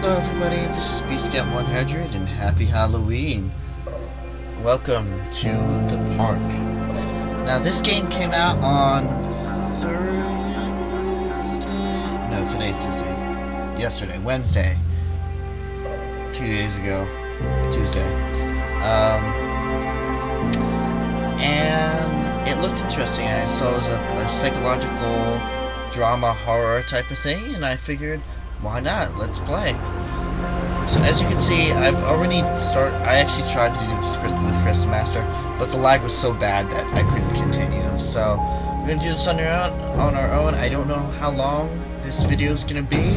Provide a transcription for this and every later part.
Hello everybody, this is BScout100 and happy Halloween. Welcome to the park. Now this game came out on Thursday? No, today's Tuesday. Yesterday, Wednesday. 2 days ago. Tuesday. And it looked interesting. I saw it was a psychological drama horror type of thing, and I figured, why not? Let's play. So as you can see, I've already started. I actually tried to do this with Crystal Master, but the lag was so bad that I couldn't continue. So we're gonna do this on our own. I don't know how long this video is gonna be.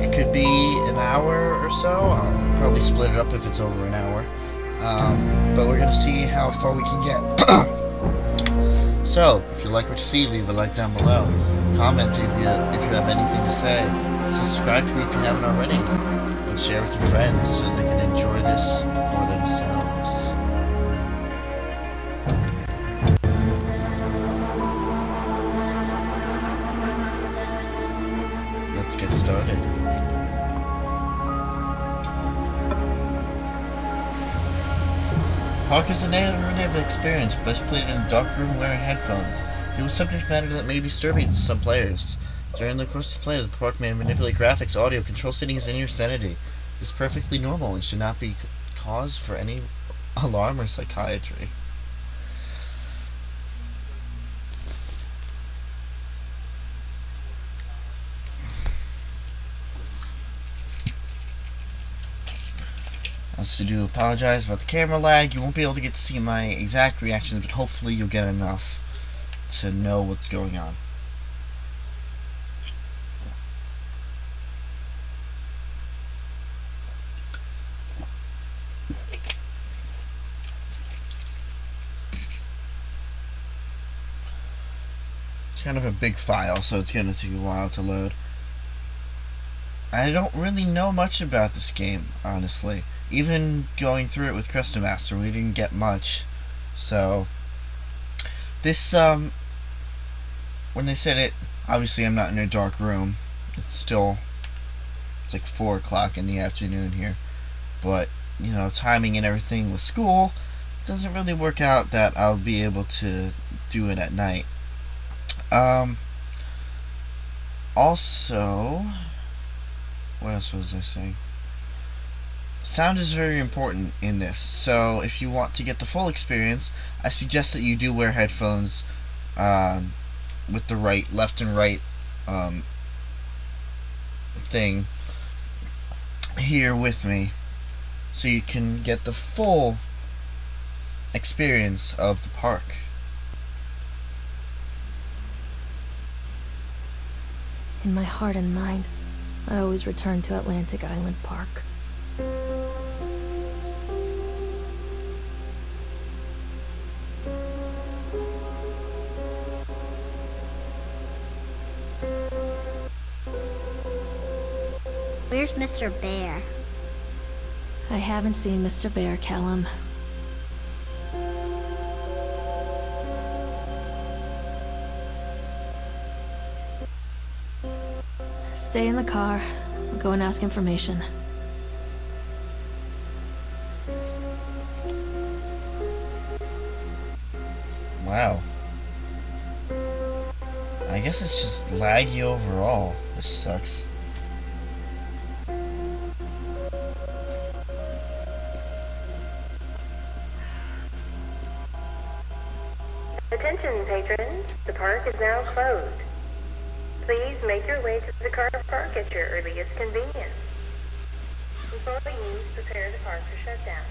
It could be an hour or so. I'll probably split it up if it's over an hour. But we're gonna see how far we can get. So if you like what you see, leave a like down below. Comment if you have anything to say. Subscribe to me if you haven't already, and share with your friends so they can enjoy this for themselves. Let's get started. Park is a never experience, best played in a dark room wearing headphones. Deal with subject matter that may be disturbing to some players. During the course of play, the park may manipulate graphics, audio, control settings, and your sanity. This is perfectly normal and should not be cause for any alarm or psychiatry. I also do apologize about the camera lag. You won't be able to get to see my exact reactions, but hopefully you'll get enough to know what's going on. Kind of a big file, so it's going to take a while to load. I don't really know much about this game, honestly. Even going through it with Crystal Master, we didn't get much. So this when they said it, obviously I'm not in a dark room. It's like 4 o'clock in the afternoon here. But, you know, timing and everything with school doesn't really work out that I'll be able to do it at night. Also, what else was I saying? Sound is very important in this, so if you want to get the full experience, I suggest that you do wear headphones with the left and right thing here with me, so you can get the full experience of the park. In my heart and mind, I always return to Atlantic Island Park. Where's Mr. Bear? I haven't seen Mr. Bear, Callum. Stay in the car. I'll go and ask information. Wow. I guess it's just laggy overall. This sucks. Attention patrons, the park is now closed. Please make your way to the car park at your earliest convenience. Employees prepare the park for shutdown.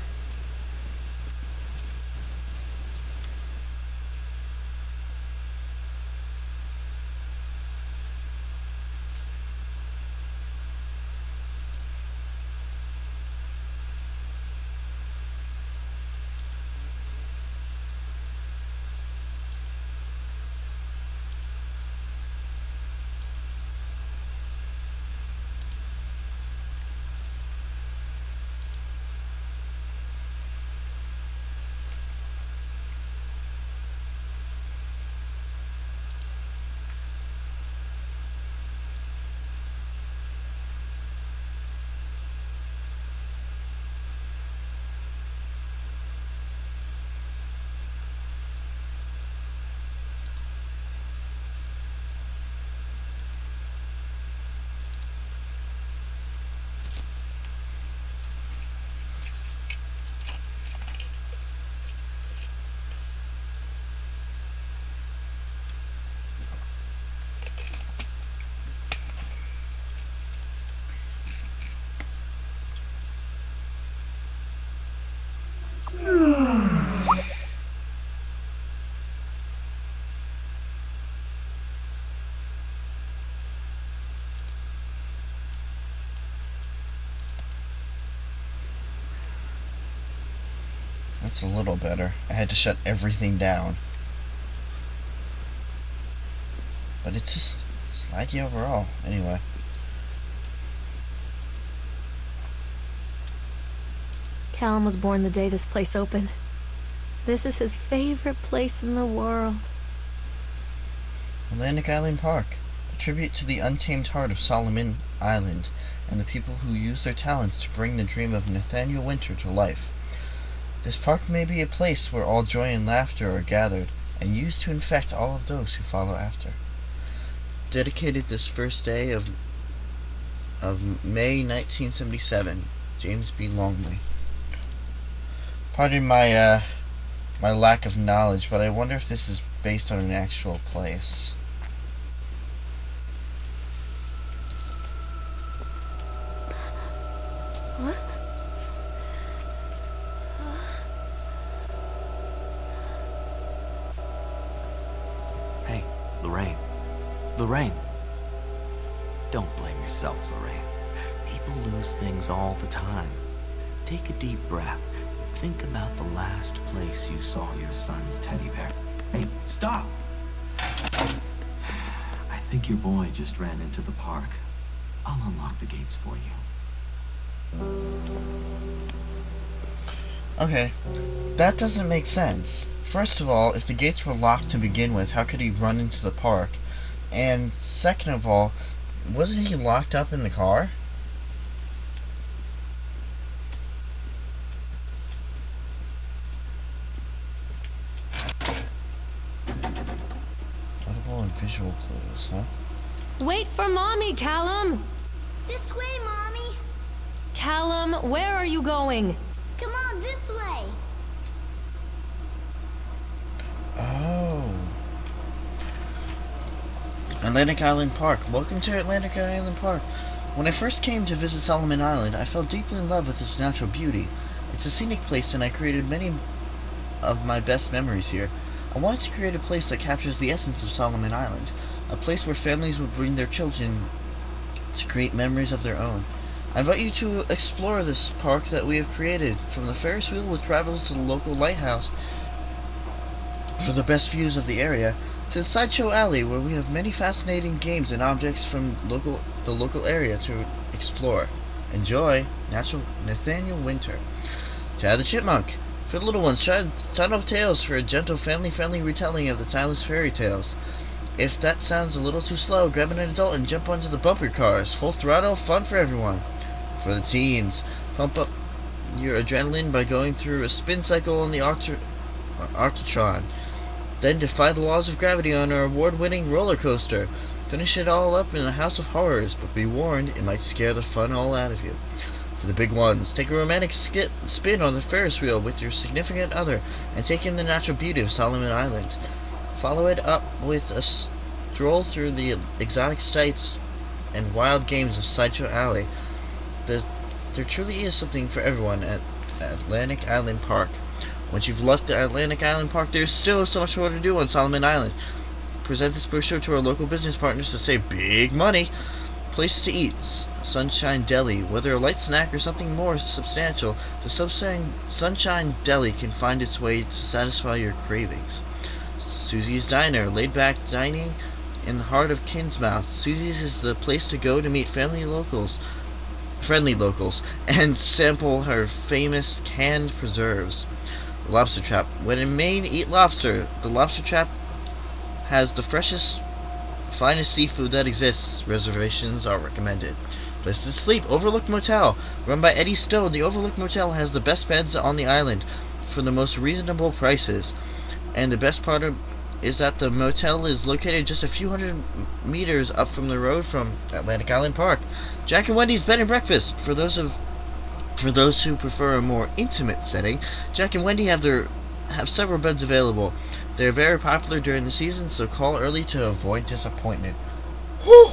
It's a little better. I had to shut everything down. But it's just laggy overall. Anyway. Callum was born the day this place opened. This is his favorite place in the world. Atlantic Island Park, a tribute to the untamed heart of Solomon Island and the people who use their talents to bring the dream of Nathaniel Winter to life. This park may be a place where all joy and laughter are gathered and used to infect all of those who follow after. Dedicated this first day of May 1977, James B. Longley. Pardon my my lack of knowledge, but I wonder if this is based on an actual place. What? Hey, Lorraine. Lorraine. Don't blame yourself, Lorraine. People lose things all the time. Take a deep breath. Think about the last place you saw your son's teddy bear. Hey, stop! I think your boy just ran into the park. I'll unlock the gates for you. Okay, that doesn't make sense. First of all, if the gates were locked to begin with, how could he run into the park? And second of all, wasn't he locked up in the car? Audible and visual clues, huh? Wait for Mommy, Callum! This way, Mommy. Callum, where are you going? Come on, this way. Oh. Atlantic Island Park. Welcome to Atlantic Island Park. When I first came to visit Solomon Island, I fell deeply in love with its natural beauty. It's a scenic place and I created many of my best memories here. I wanted to create a place that captures the essence of Solomon Island. A place where families would bring their children to create memories of their own. I invite you to explore this park that we have created, from the Ferris wheel which travels to the local lighthouse for the best views of the area, to the sideshow alley where we have many fascinating games and objects from the local area to explore. Enjoy, Nathaniel Winter. Chad the Chipmunk. For the little ones, try Ton of Tales for a gentle family-friendly retelling of the timeless fairy tales. If that sounds a little too slow, grab an adult and jump onto the bumper cars. Full throttle, fun for everyone. For the teens, pump up your adrenaline by going through a spin cycle on the Arctotron. Then defy the laws of gravity on our award-winning roller coaster. Finish it all up in a house of horrors, but be warned, it might scare the fun all out of you. For the big ones, take a romantic spin on the Ferris wheel with your significant other and take in the natural beauty of Solomon Island. Follow it up with a stroll through the exotic sights and wild games of Sideshow Alley. There truly is something for everyone at Atlantic Island Park. Once you've left the Atlantic Island Park, there's still so much more to do on Solomon Island. Present this brochure to our local business partners to save big money. Places to eat. Sunshine Deli. Whether a light snack or something more substantial, the Sunshine Deli can find its way to satisfy your cravings. Susie's Diner. Laid back dining in the heart of Kinsmouth. Susie's is the place to go to meet friendly locals and sample her famous canned preserves. Lobster Trap. When in Maine, eat lobster. The Lobster Trap has the freshest, finest seafood that exists. Reservations are recommended. Place to sleep. Overlook Motel. Run by Eddie Stone, the Overlook Motel has the best beds on the island for the most reasonable prices. And the best part is that the motel is located just a few hundred meters up from the road from Atlantic Island Park. Jack and Wendy's Bed and Breakfast. For those who prefer a more intimate setting, Jack and Wendy have several beds available. They are very popular during the season, so call early to avoid disappointment. Whew.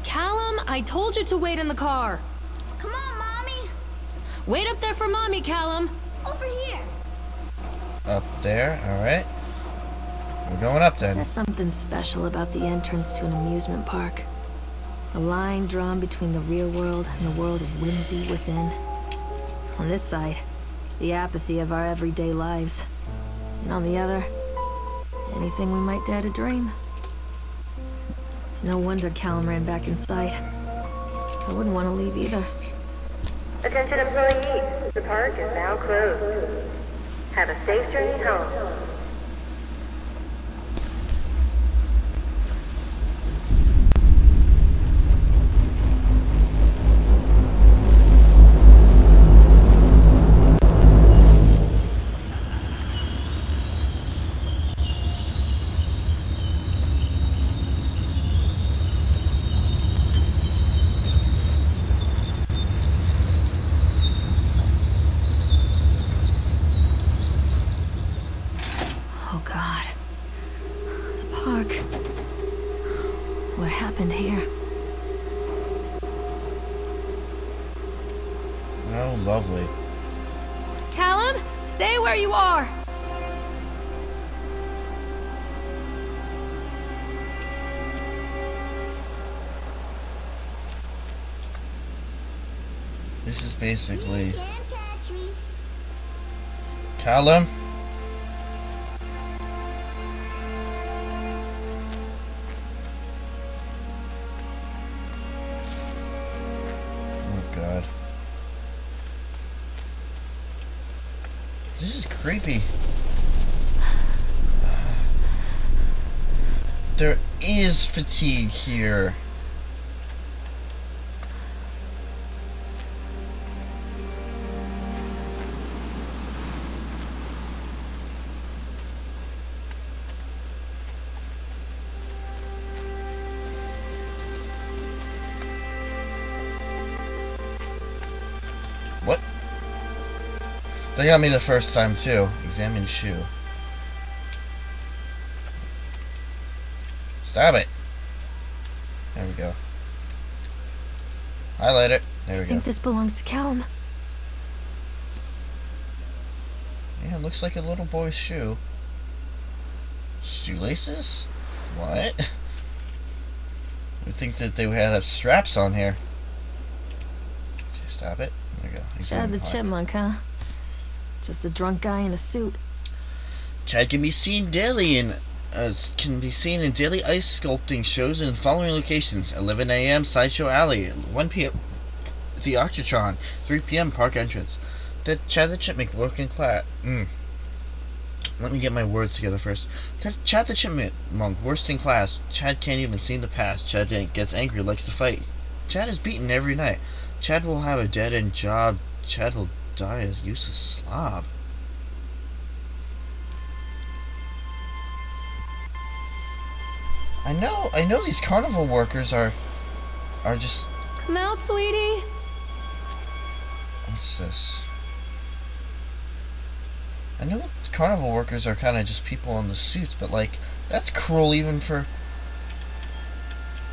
Callum, I told you to wait in the car. Come on, Mommy. Wait up there for Mommy, Callum. Over here. Up there, alright. We're going up then. There's something special about the entrance to an amusement park. A line drawn between the real world and the world of whimsy within. On this side, the apathy of our everyday lives. And on the other, anything we might dare to dream. It's no wonder Callum ran back inside. I wouldn't want to leave either. Attention employees, the park is now closed. Have a safe journey home. Oh God. The park. What happened here? Oh, lovely. Callum, stay where you are! This is basically You can't catch me. Callum. Oh God. This is creepy. There is fatigue here. What? They got me the first time too. Examine shoe. Stop it. There we go. Highlight it. There we I go. think this belongs to Callum. Yeah, it looks like a little boy's shoe. Shoelaces? What? I would think that they had have straps on here. Okay, stop it. There we go. Chad Examine the hot. Chipmunk, huh? Just a drunk guy in a suit. Chad can be seen daily in daily ice sculpting shows in the following locations: 11 a.m. Sideshow Alley, 1 p.m. the Octatron, 3 p.m. Park entrance. The Chad the Chipmunk working class. Let me get my words together first. Chad the Chipmunk worst in class. Chad can't even see the past. Chad gets angry, likes to fight. Chad is beaten every night. Chad will have a dead-end job. Chad will die a useless slob. I know these carnival workers are just... Come out, sweetie. What's this? I know carnival workers are kind of just people in the suits, but like, that's cruel even for...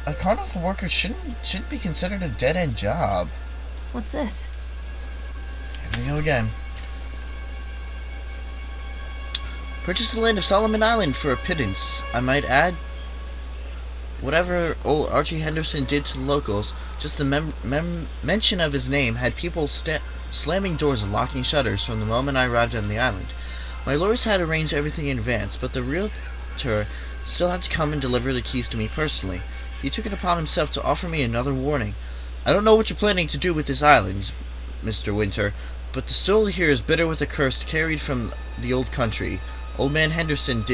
A carnival worker shouldn't be considered a dead-end job. What's this? Here we go again. Purchase the land of Solomon Island for a pittance. I might add, whatever old Archie Henderson did to the locals, just the mention of his name had people slamming doors and locking shutters from the moment I arrived on the island. My lawyers had arranged everything in advance, but the realtor still had to come and deliver the keys to me personally. He took it upon himself to offer me another warning. I don't know what you're planning to do with this island, Mr. Winter, but the soil here is bitter with a curse carried from the old country. Old Man Henderson,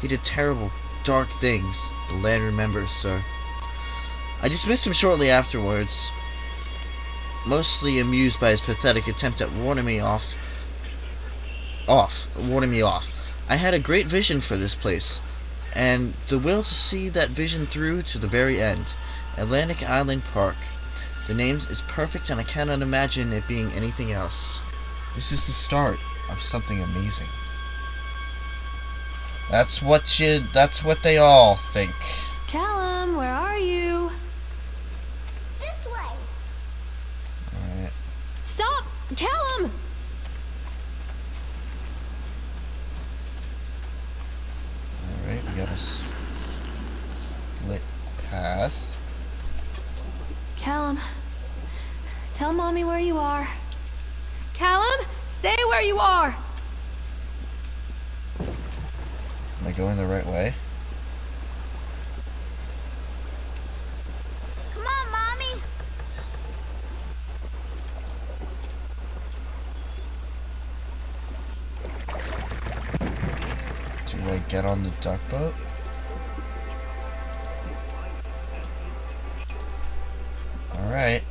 he did terrible, dark things. The land remembers, sir. I dismissed him shortly afterwards, mostly amused by his pathetic attempt at warning me off. I had a great vision for this place, and the will to see that vision through to the very end. Atlantic Island Park. The name is perfect, and I cannot imagine it being anything else. This is the start of something amazing. That's what they all think. Callum, where are you? This way. Alright. Stop! Callum! Alright, we got a split path. Callum, tell Mommy where you are. Callum, stay where you are! Am I going the right way? Come on, Mommy. Do I get on the duck boat? Alright.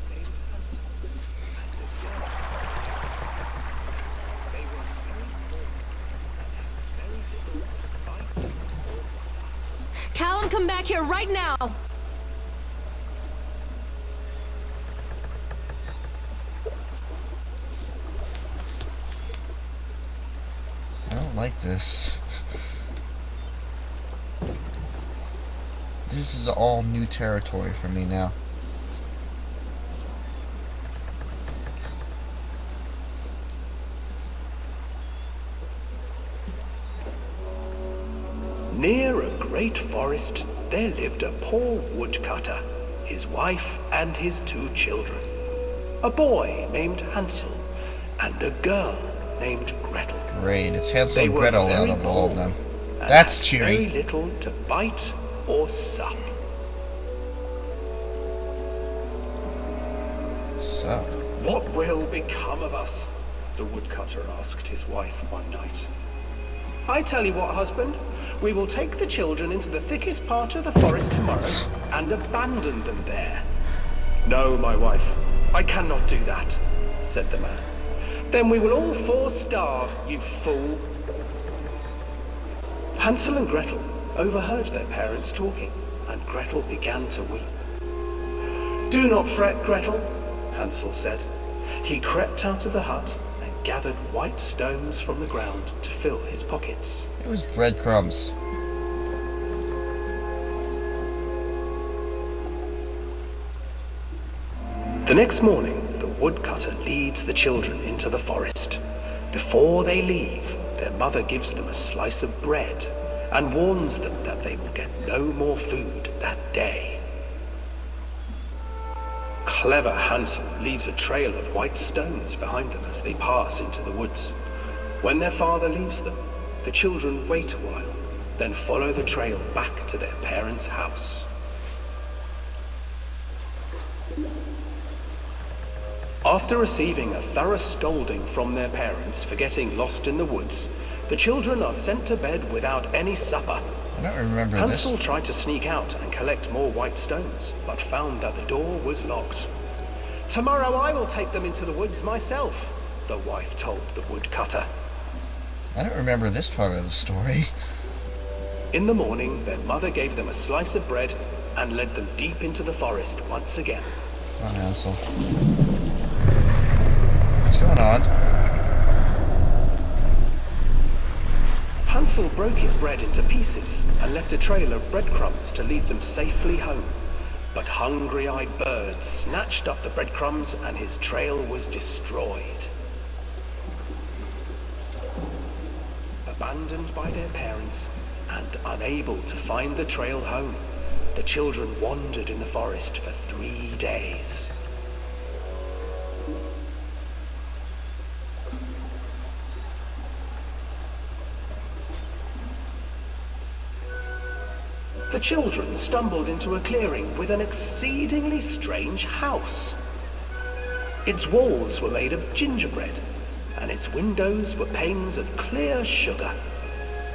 Callum, come back here right now! I don't like this. This is all new territory for me now. Near a great forest, there lived a poor woodcutter, his wife and his 2 children. A boy named Hansel and a girl named Gretel. Great, it's Hansel They and were Gretel out very of all of poor them. and That's had cheery. very little to bite or sup. So, What will become of us? The woodcutter asked his wife one night. I tell you what, husband, we will take the children into the thickest part of the forest tomorrow and abandon them there. No, my wife, I cannot do that, said the man. Then we will all 4 starve, you fool. Hansel and Gretel overheard their parents talking, and Gretel began to weep. Do not fret, Gretel, Hansel said. He crept out of the hut and gathered white stones from the ground to fill his pockets. it was breadcrumbs. The next morning, the woodcutter leads the children into the forest. Before they leave, their mother gives them a slice of bread and warns them that they will get no more food that day. Clever Hansel leaves a trail of white stones behind them as they pass into the woods. When their father leaves them, the children wait a while, then follow the trail back to their parents' house. After receiving a thorough scolding from their parents for getting lost in the woods, the children are sent to bed without any supper. I don't remember Hansel this. tried to sneak out and collect more white stones, but found that the door was locked. Tomorrow I will take them into the woods myself, the wife told the woodcutter. I don't remember this part of the story. In the morning, their mother gave them a slice of bread and led them deep into the forest once again. Come on, Hansel. What's going on? Hansel broke his bread into pieces and left a trail of breadcrumbs to lead them safely home. But hungry-eyed birds snatched up the breadcrumbs and his trail was destroyed. Abandoned by their parents and unable to find the trail home, the children wandered in the forest for 3 days. The children stumbled into a clearing with an exceedingly strange house. Its walls were made of gingerbread, and its windows were panes of clear sugar.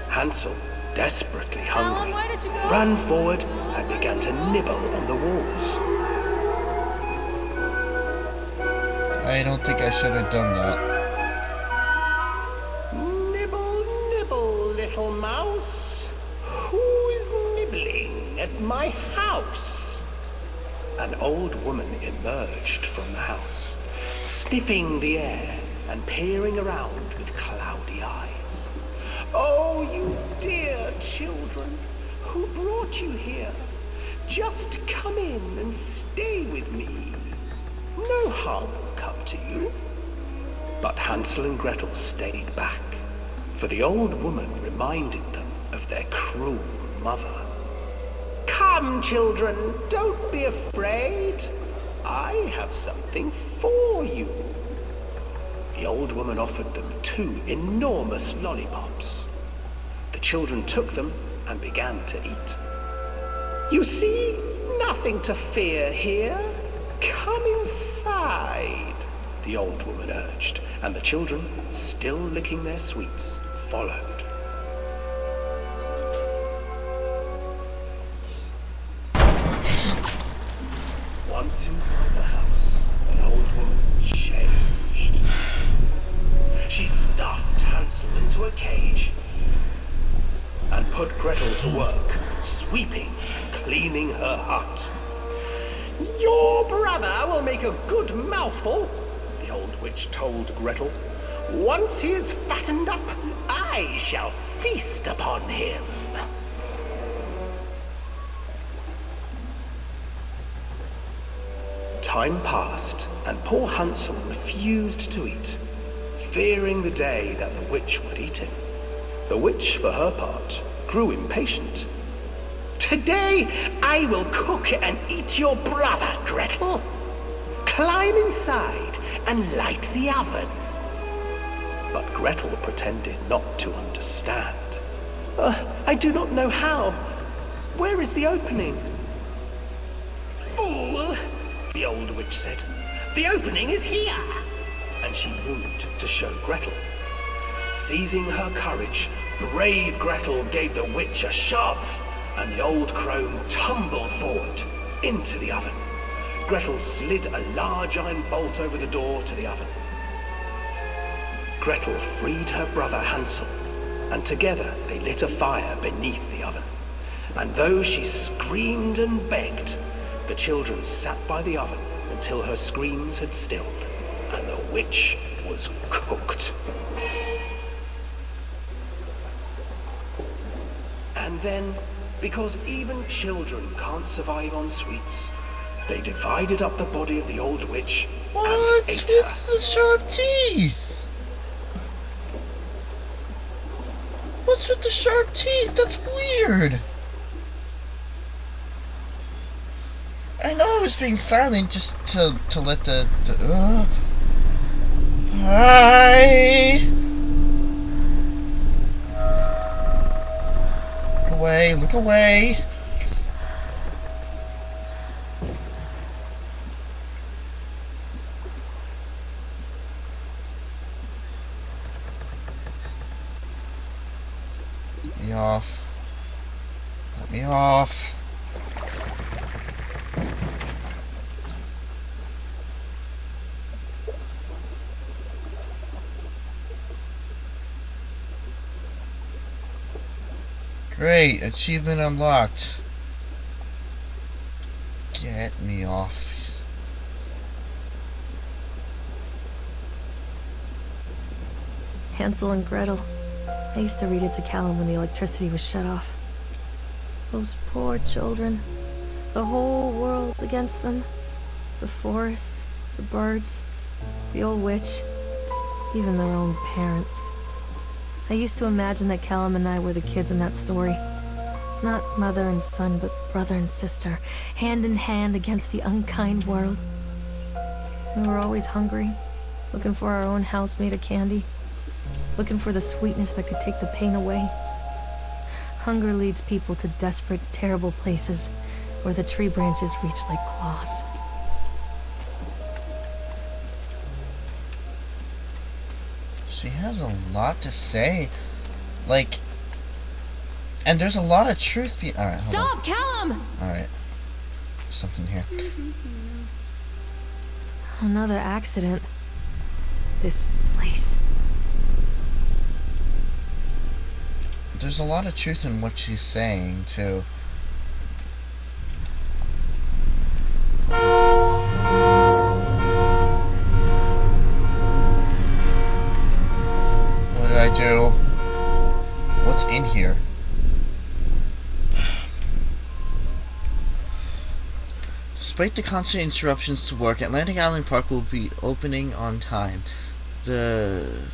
Hansel, desperately hungry, where did you go? ran forward and began to nibble on the walls. I don't think I should have done that. Nibble, nibble, little mouse. Who is nibbling at my house? An old woman emerged from the house, sniffing the air and peering around with cloudy eyes. Oh, you dear children, who brought you here? Just come in and stay with me. No harm will come to you. But Hansel and Gretel stayed back, for the old woman reminded them of their cruel mother. Come Come, children, don't be afraid. I have something for you. The old woman offered them 2 enormous lollipops. The children took them and began to eat. You see, nothing to fear here. Come inside, the old woman urged, and the children, still licking their sweets, followed. Once inside the house, the old woman changed. She stuffed Hansel into a cage and put Gretel to work, sweeping and cleaning her hut. Your brother will make a good mouthful, the old witch told Gretel. Once he is fattened up, I shall feast upon him. Time passed, and poor Hansel refused to eat, fearing the day that the witch would eat him. The witch, for her part, grew impatient. Today I will cook and eat your brother, Gretel. Climb inside and light the oven. But Gretel pretended not to understand. I do not know how. Where is the opening? Fool, the old witch said. The opening is here. And she moved to show Gretel. Seizing her courage, brave Gretel gave the witch a shove, and the old crone tumbled forward into the oven. Gretel slid a large iron bolt over the door to the oven. Gretel freed her brother Hansel, and together they lit a fire beneath the oven. And though she screamed and begged, the children sat by the oven until her screams had stilled, and the witch was cooked. And then, because even children can't survive on sweets, they divided up the body of the old witch and ate her. What's with the sharp teeth? What's with the sharp teeth? That's weird. I know I was being silent just to let the hi. Look away, look away. Let me off. Let me off. Great, achievement unlocked. Get me off. Hansel and Gretel. I used to read it to Callum when the electricity was shut off. Those poor children. The whole world against them. The forest, the birds, the old witch, even their own parents. I used to imagine that Callum and I were the kids in that story. Not mother and son, but brother and sister, hand in hand against the unkind world. We were always hungry, looking for our own house made of candy, looking for the sweetness that could take the pain away. Hunger leads people to desperate, terrible places where the tree branches reach like claws. She has a lot to say. Like, and there's a lot of truth alright, Stop, Callum! Alright. Something here. Another accident. This place. There's a lot of truth in what she's saying, too. What did I do? What's in here? Despite the constant interruptions to work, Atlantic Island Park will be opening on time. The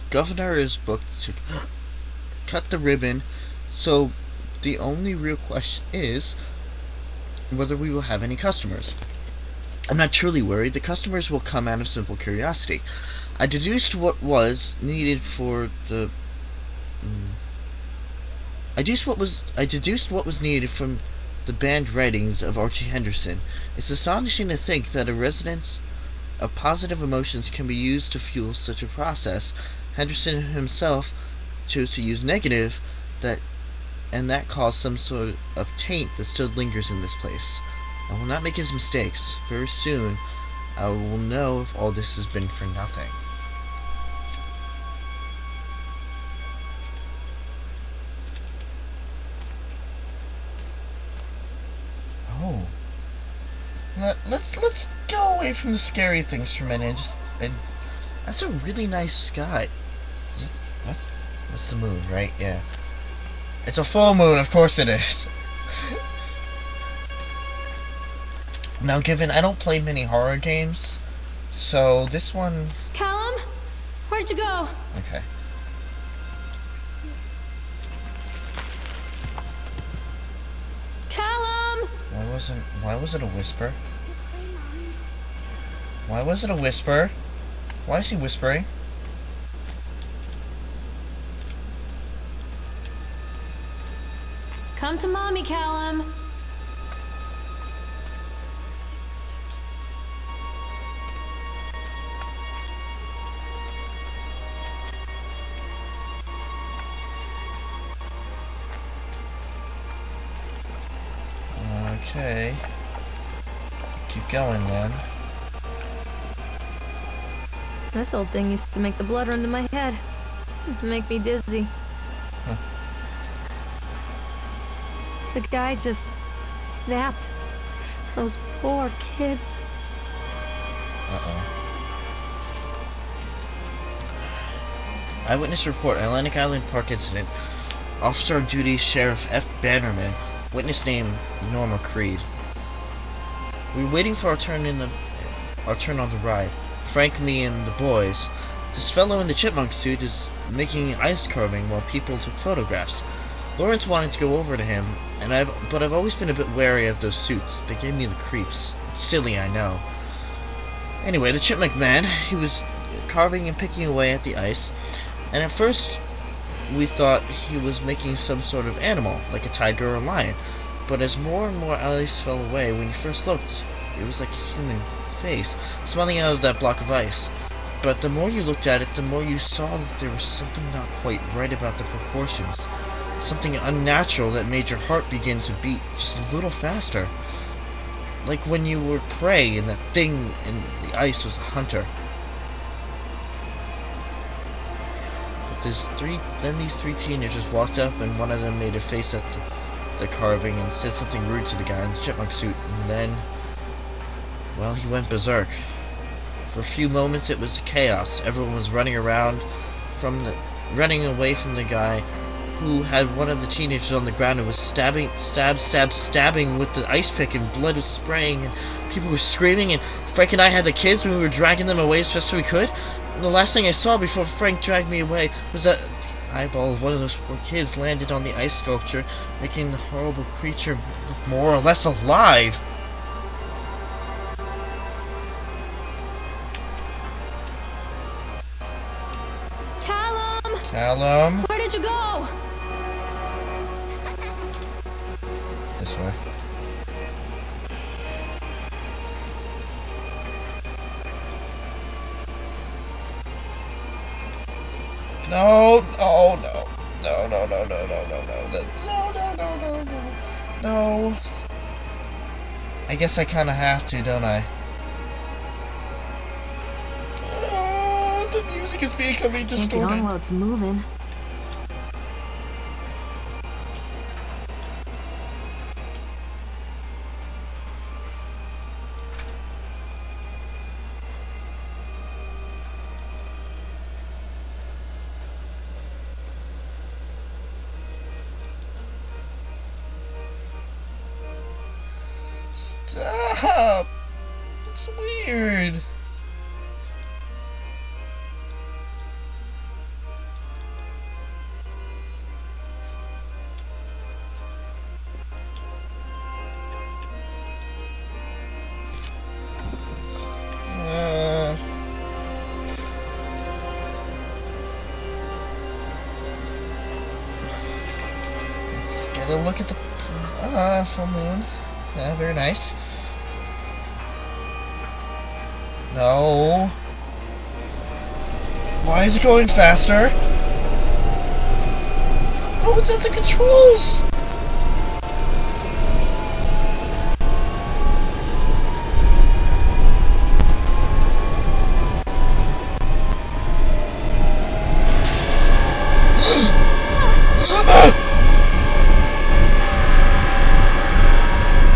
governor is booked to cut the ribbon So the only real question is whether we will have any customers. I'm not truly worried. The customers will come out of simple curiosity. I deduced what was needed for the. I deduced what was needed from the banned writings of Archie Henderson. It's astonishing to think that a resonance of positive emotions can be used to fuel such a process. Henderson himself chose to use negative, that caused some sort of taint that still lingers in this place. I will not make his mistakes. Very soon, I will know if all this has been for nothing. Oh. Let's go away from the scary things for a minute. That's a really nice sky. That's the moon, right? Yeah. It's a full moon, of course it is. Now, given I don't play many horror games, so this one. Callum? Where'd you go? Okay. Callum! Why was it a whisper? This way, Mom. Why was it a whisper? Why is he whispering? Come to mommy, Callum. Okay. Keep going then. This old thing used to make the blood run to my head. Make me dizzy. Huh. The guy just snapped. Those poor kids. Uh-oh. Eyewitness report, Atlantic Island Park incident. Officer on duty, Sheriff F. Bannerman. Witness name, Norma Creed. We were waiting for our turn on the ride. Frank, me, and the boys. This fellow in the chipmunk suit is making ice carving while people took photographs. Lawrence wanted to go over to him, but I've always been a bit wary of those suits. They gave me the creeps. It's silly, I know. Anyway, the chipmunk man, he was carving and picking away at the ice, and at first we thought he was making some sort of animal, like a tiger or a lion. But as more and more ice fell away, when you first looked, it was like a human face, smiling out of that block of ice. But the more you looked at it, the more you saw that there was something not quite right about the proportions. Something unnatural that made your heart begin to beat just a little faster. Like when you were prey and that thing in the ice was a hunter. Then these three teenagers walked up, and one of them made a face at the carving and said something rude to the guy in the chipmunk suit, and then, well, he went berserk. For a few moments it was chaos. Everyone was running away from the guy who had one of the teenagers on the ground and was stabbing with the ice pick, and blood was spraying, and people were screaming, and Frank and I had the kids and we were dragging them away as fast as we could. And the last thing I saw before Frank dragged me away was that the eyeball of one of those poor kids landed on the ice sculpture, making the horrible creature look more or less alive. Callum? Where did you go? This way. No, no, no. No, no, no, no, no, no, no. No, no, no, no, no. No. I guess I kind of have to, don't I? The music is becoming Can't get distorted. on while it's moving. Stop! It's weird. Gotta look at the full moon. Yeah, very nice. No. Why is it going faster? Oh, it's at the controls!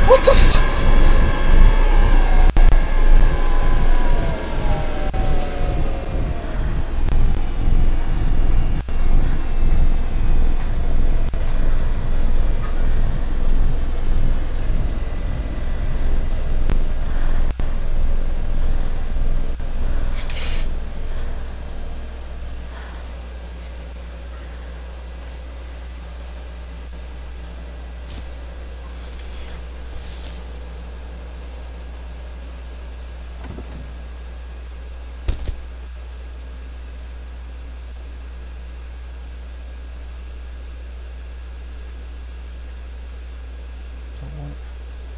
What the fuck?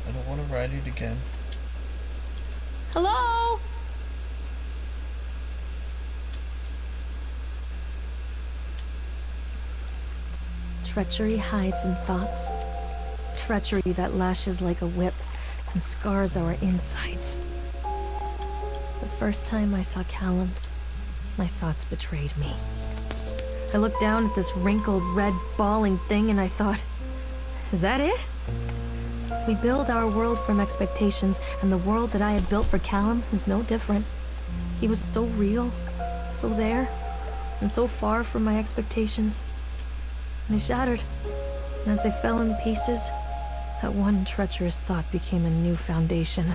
I don't want to ride it again. Hello? Treachery hides in thoughts. Treachery that lashes like a whip and scars our insides. The first time I saw Callum, my thoughts betrayed me. I looked down at this wrinkled, red, bawling thing and I thought, is that it? We build our world from expectations, and the world that I had built for Callum is no different. He was so real, so there, and so far from my expectations. And they shattered, and as they fell in pieces, that one treacherous thought became a new foundation.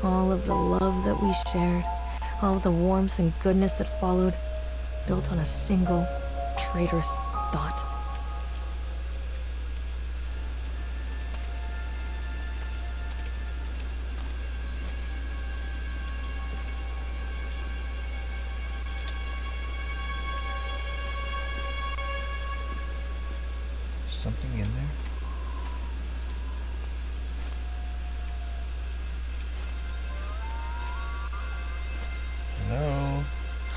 All of the love that we shared, all of the warmth and goodness that followed, built on a single, traitorous thought. Something in there? Hello?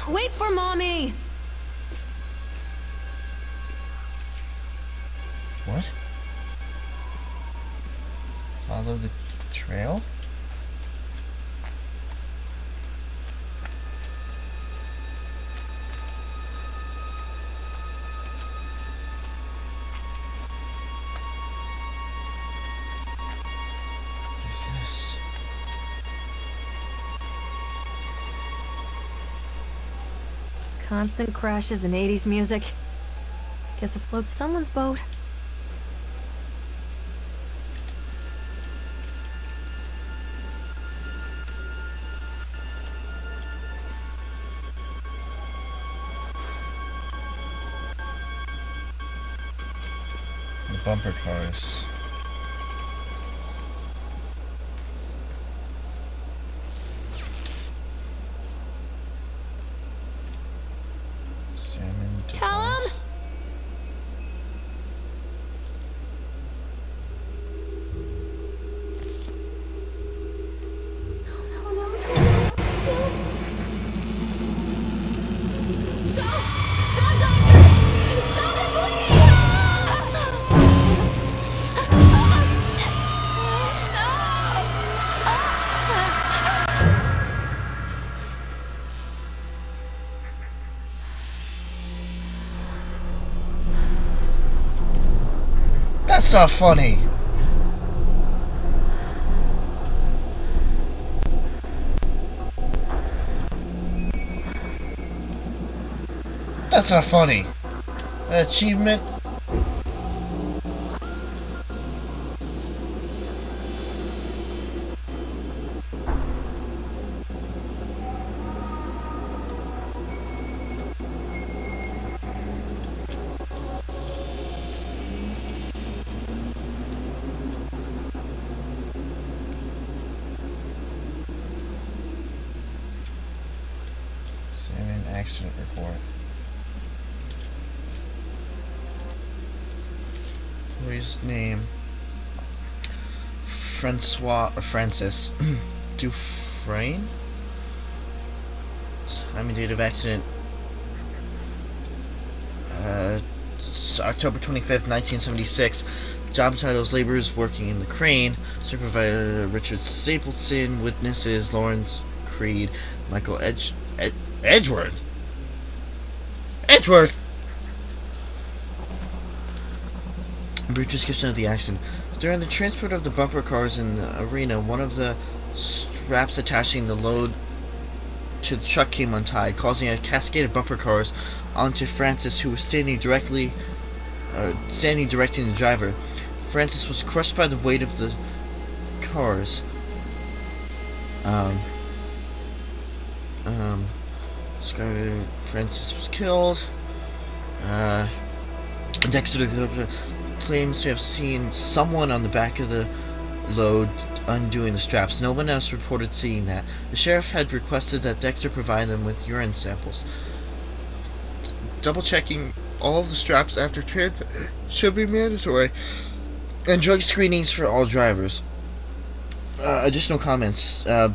Wait for Mommy! What? Follow the trail? Constant crashes and 80s music. Guess it floats someone's boat. The bumper cars. Salmon. Callum? That's not funny. That's not funny. Achievement. Salmon accident report. his name? Francis Dufresne? Time and date of accident. October 25th, 1976. Job titles: laborers working in the crane. Supervisor Richard Stapleton. Witnesses: Lawrence Creed, Michael Edgeworth. Brief description of the accident. During the transport of the bumper cars in the arena, one of the straps attaching the load to the truck came untied, causing a cascade of bumper cars onto Francis, who was standing directing the driver. Francis was crushed by the weight of the cars. Francis was killed. Dexter claims to have seen someone on the back of the load undoing the straps. No one else reported seeing that. The sheriff had requested that Dexter provide them with urine samples. Double-checking all of the straps after transit should be mandatory, and drug screenings for all drivers. Additional comments. The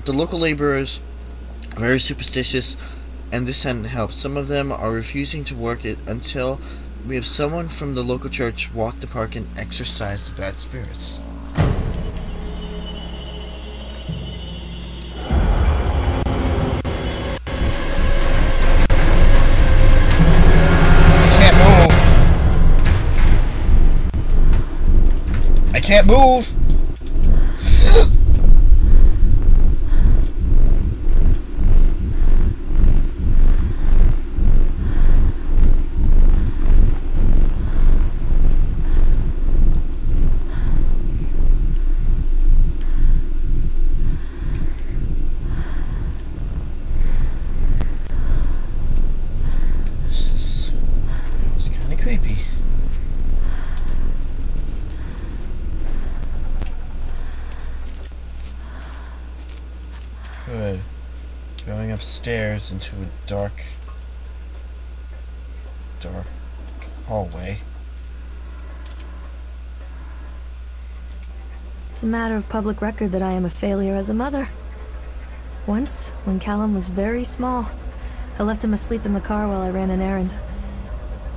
local laborers are very superstitious, and this hadn't helped. Some of them are refusing to work it until we have someone from the local church walk the park and exorcise the bad spirits. I can't move! It's kind of creepy. Good. Going upstairs into a dark hallway. It's a matter of public record that I am a failure as a mother. Once, when Callum was very small, I left him asleep in the car while I ran an errand.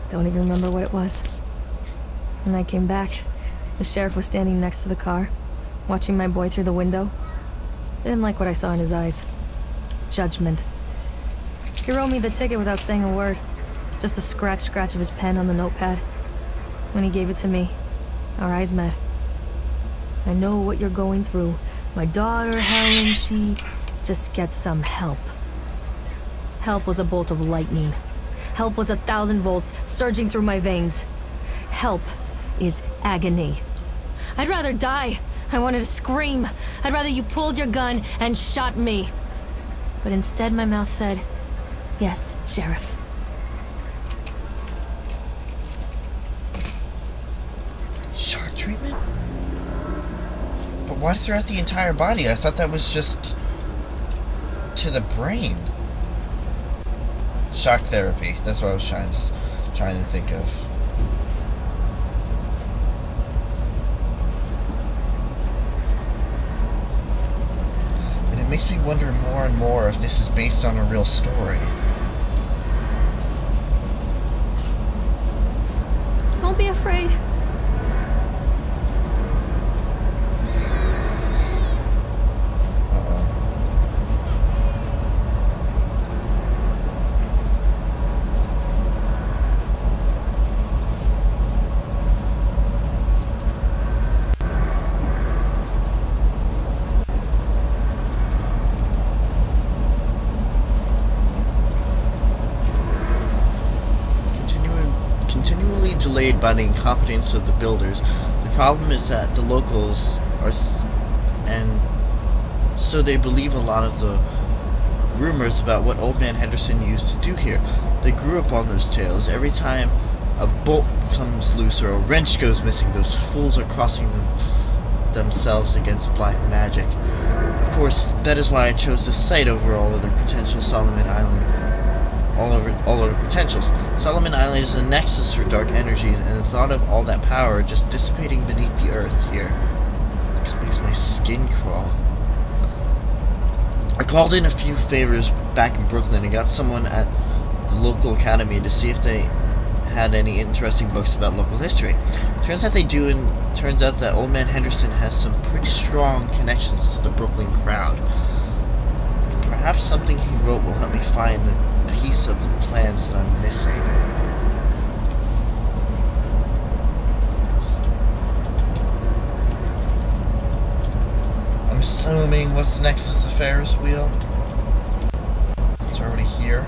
Don't even remember what it was. When I came back, the sheriff was standing next to the car, watching my boy through the window. I didn't like what I saw in his eyes. Judgment. He wrote me the ticket without saying a word. Just the scratch of his pen on the notepad. When he gave it to me, our eyes met. I know what you're going through. My daughter, Helen, she just gets some help. Help was a bolt of lightning. Help was 1,000 volts surging through my veins. Help is agony. I'd rather die. I wanted to scream. I'd rather you pulled your gun and shot me. But instead my mouth said, "Yes, Sheriff." Shock treatment? But why throughout the entire body? I thought that was just to the brain. Shock therapy. That's what I was trying to think of. And it makes me wonder more and more if this is based on a real story. Don't be afraid. Continually delayed by the incompetence of the builders. The problem is that the locals are, and so they believe a lot of the rumors about what Old Man Henderson used to do here. They grew up on those tales. Every time a bolt comes loose or a wrench goes missing, those fools are crossing themselves against black magic. Of course, that is why I chose this site over all other potential Solomon Island all over potentials. Solomon Island is a nexus for dark energies, and the thought of all that power just dissipating beneath the earth here just makes my skin crawl. I called in a few favors back in Brooklyn and got someone at the local academy to see if they had any interesting books about local history. Turns out they do, and turns out that Old Man Henderson has some pretty strong connections to the Brooklyn crowd. Perhaps something he wrote will help me find the piece of the plans that I'm missing. I'm assuming what's next is the Ferris wheel. It's already here.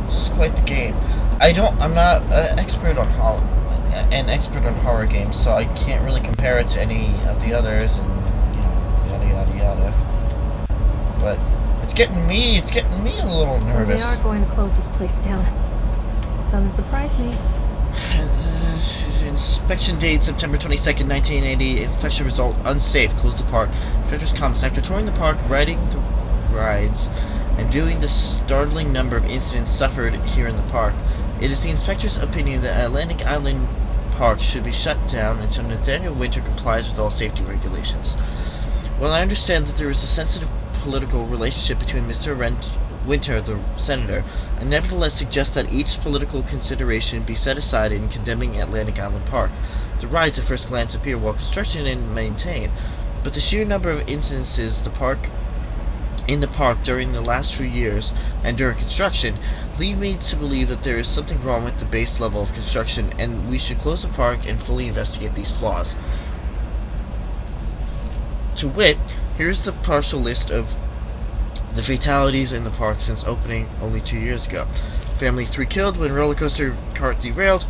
This is quite the game. I'm not an expert on horror games, so I can't really compare it to any of the others, and yada yada yada. But it's getting me a little nervous. So they are going to close this place down. Doesn't surprise me. Inspection date September 22nd, 1980. Inspection result unsafe. Close the park. Inspector's comments. After touring the park, riding the rides, and viewing the startling number of incidents suffered here in the park, it is the inspector's opinion that Atlantic Island Park should be shut down until Nathaniel Winter complies with all safety regulations. While I understand that there is a sensitive political relationship between Mr. Winter, the senator, I nevertheless suggest that each political consideration be set aside in condemning Atlantic Island Park. The rides at first glance appear well constructed and maintained, but the sheer number of incidences in the park during the last few years and during construction lead me to believe that there is something wrong with the base level of construction, and we should close the park and fully investigate these flaws. To wit, here's the partial list of the fatalities in the park since opening only 2 years ago. Family 3 killed when roller coaster cart derailed.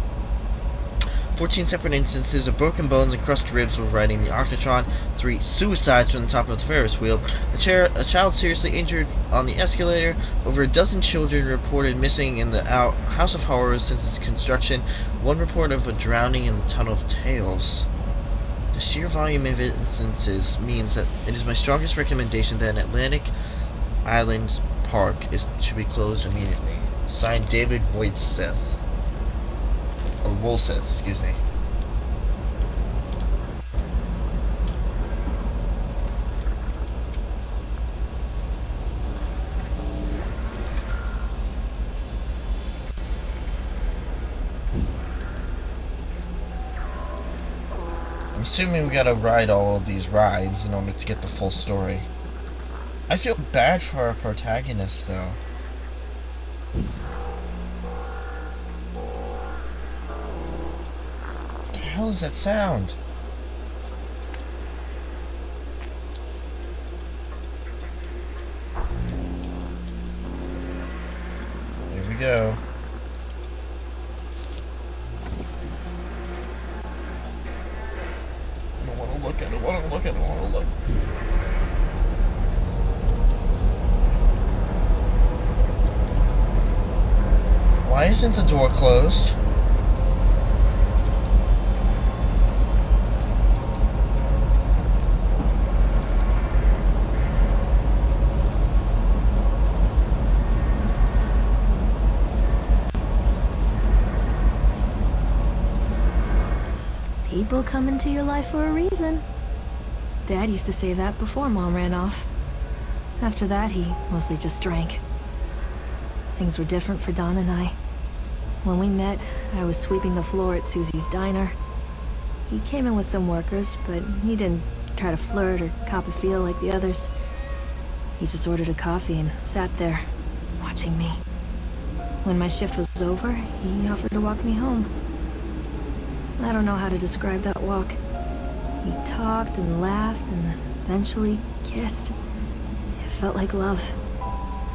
14 separate instances of broken bones and crushed ribs while riding the Octotron. 3 suicides from the top of the Ferris wheel. A child seriously injured on the escalator. Over a dozen children reported missing in the House of Horrors since its construction. 1 report of a drowning in the Tunnel of Tales. The sheer volume of instances means that it is my strongest recommendation that Atlantic Island Park should be closed immediately. Signed, David Woolseth. Or Woolseth, excuse me. I'm assuming we gotta ride all of these rides in order to get the full story. I feel bad for our protagonist, though. What the hell is that sound? Here we go. I don't want to look, I don't want to look, I don't want to look. Why isn't the door closed? People come into your life for a reason. Dad used to say that before Mom ran off. After that, he mostly just drank. Things were different for Don and I. When we met, I was sweeping the floor at Susie's diner. He came in with some workers, but he didn't try to flirt or cop a feel like the others. He just ordered a coffee and sat there, watching me. When my shift was over, he offered to walk me home. I don't know how to describe that walk. We talked and laughed and eventually kissed. It felt like love.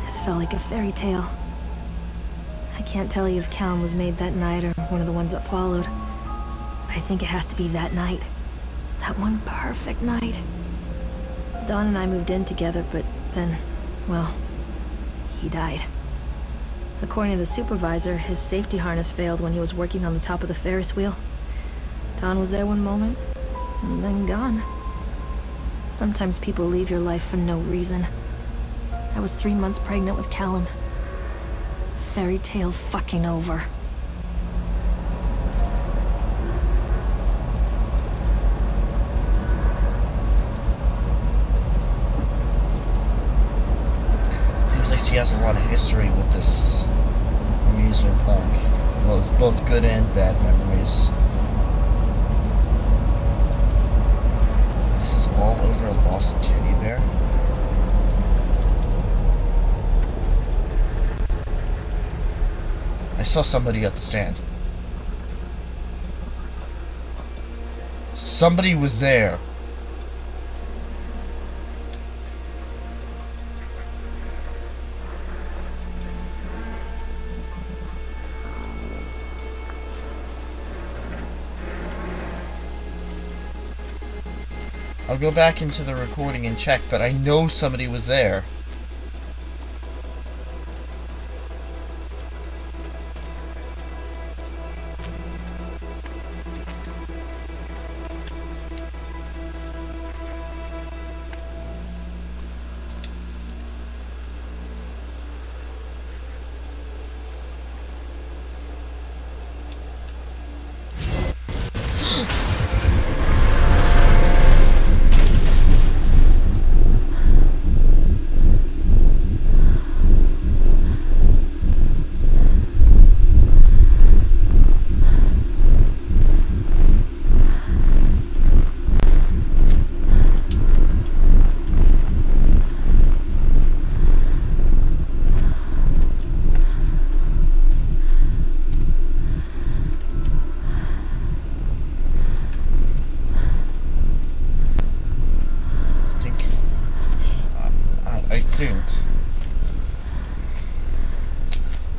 It felt like a fairy tale. I can't tell you if Callum was made that night or one of the ones that followed. But I think it has to be that night. That one perfect night. Dawn and I moved in together, but then, well, he died. According to the supervisor, his safety harness failed when he was working on the top of the Ferris wheel. Dawn was there one moment, and then gone. Sometimes people leave your life for no reason. I was 3 months pregnant with Callum. Fairy tale fucking over. Seems like she has a lot of history with this amusement park. Both good and bad memories. This is all over a lost teddy bear. I saw somebody at the stand. Somebody was there. I'll go back into the recording and check, but I know somebody was there.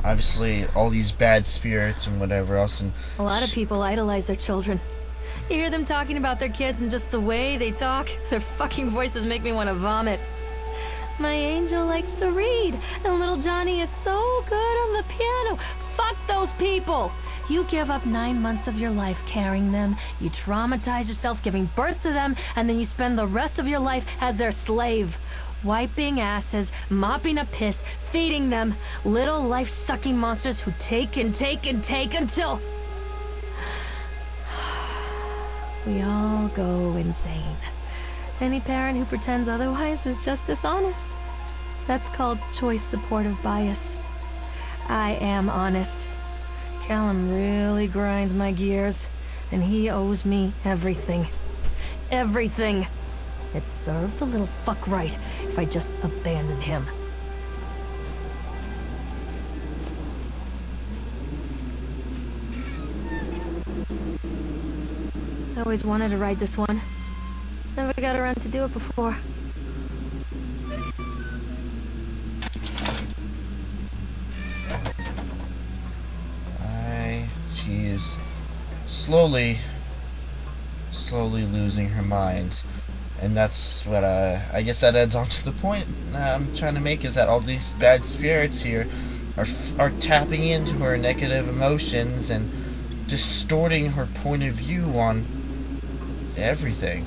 Obviously, all these bad spirits and whatever else, and A lot of people idolize their children. You hear them talking about their kids and just the way they talk, their fucking voices make me want to vomit. My angel likes to read, and little Johnny is so good on the piano. Fuck those people! You give up 9 months of your life carrying them, you traumatize yourself giving birth to them, and then you spend the rest of your life as their slave. Wiping asses, mopping up piss, feeding them. Little life-sucking monsters who take and take and take until... we all go insane. Any parent who pretends otherwise is just dishonest. That's called choice supportive bias. I am honest. Callum really grinds my gears, and he owes me everything. Everything. It'd serve the little fuck right if I just abandoned him. I always wanted to ride this one. Never got around to do it before. She is slowly losing her mind. And that's what, I guess that adds on to the point I'm trying to make, is that all these bad spirits here are tapping into her negative emotions and distorting her point of view on everything.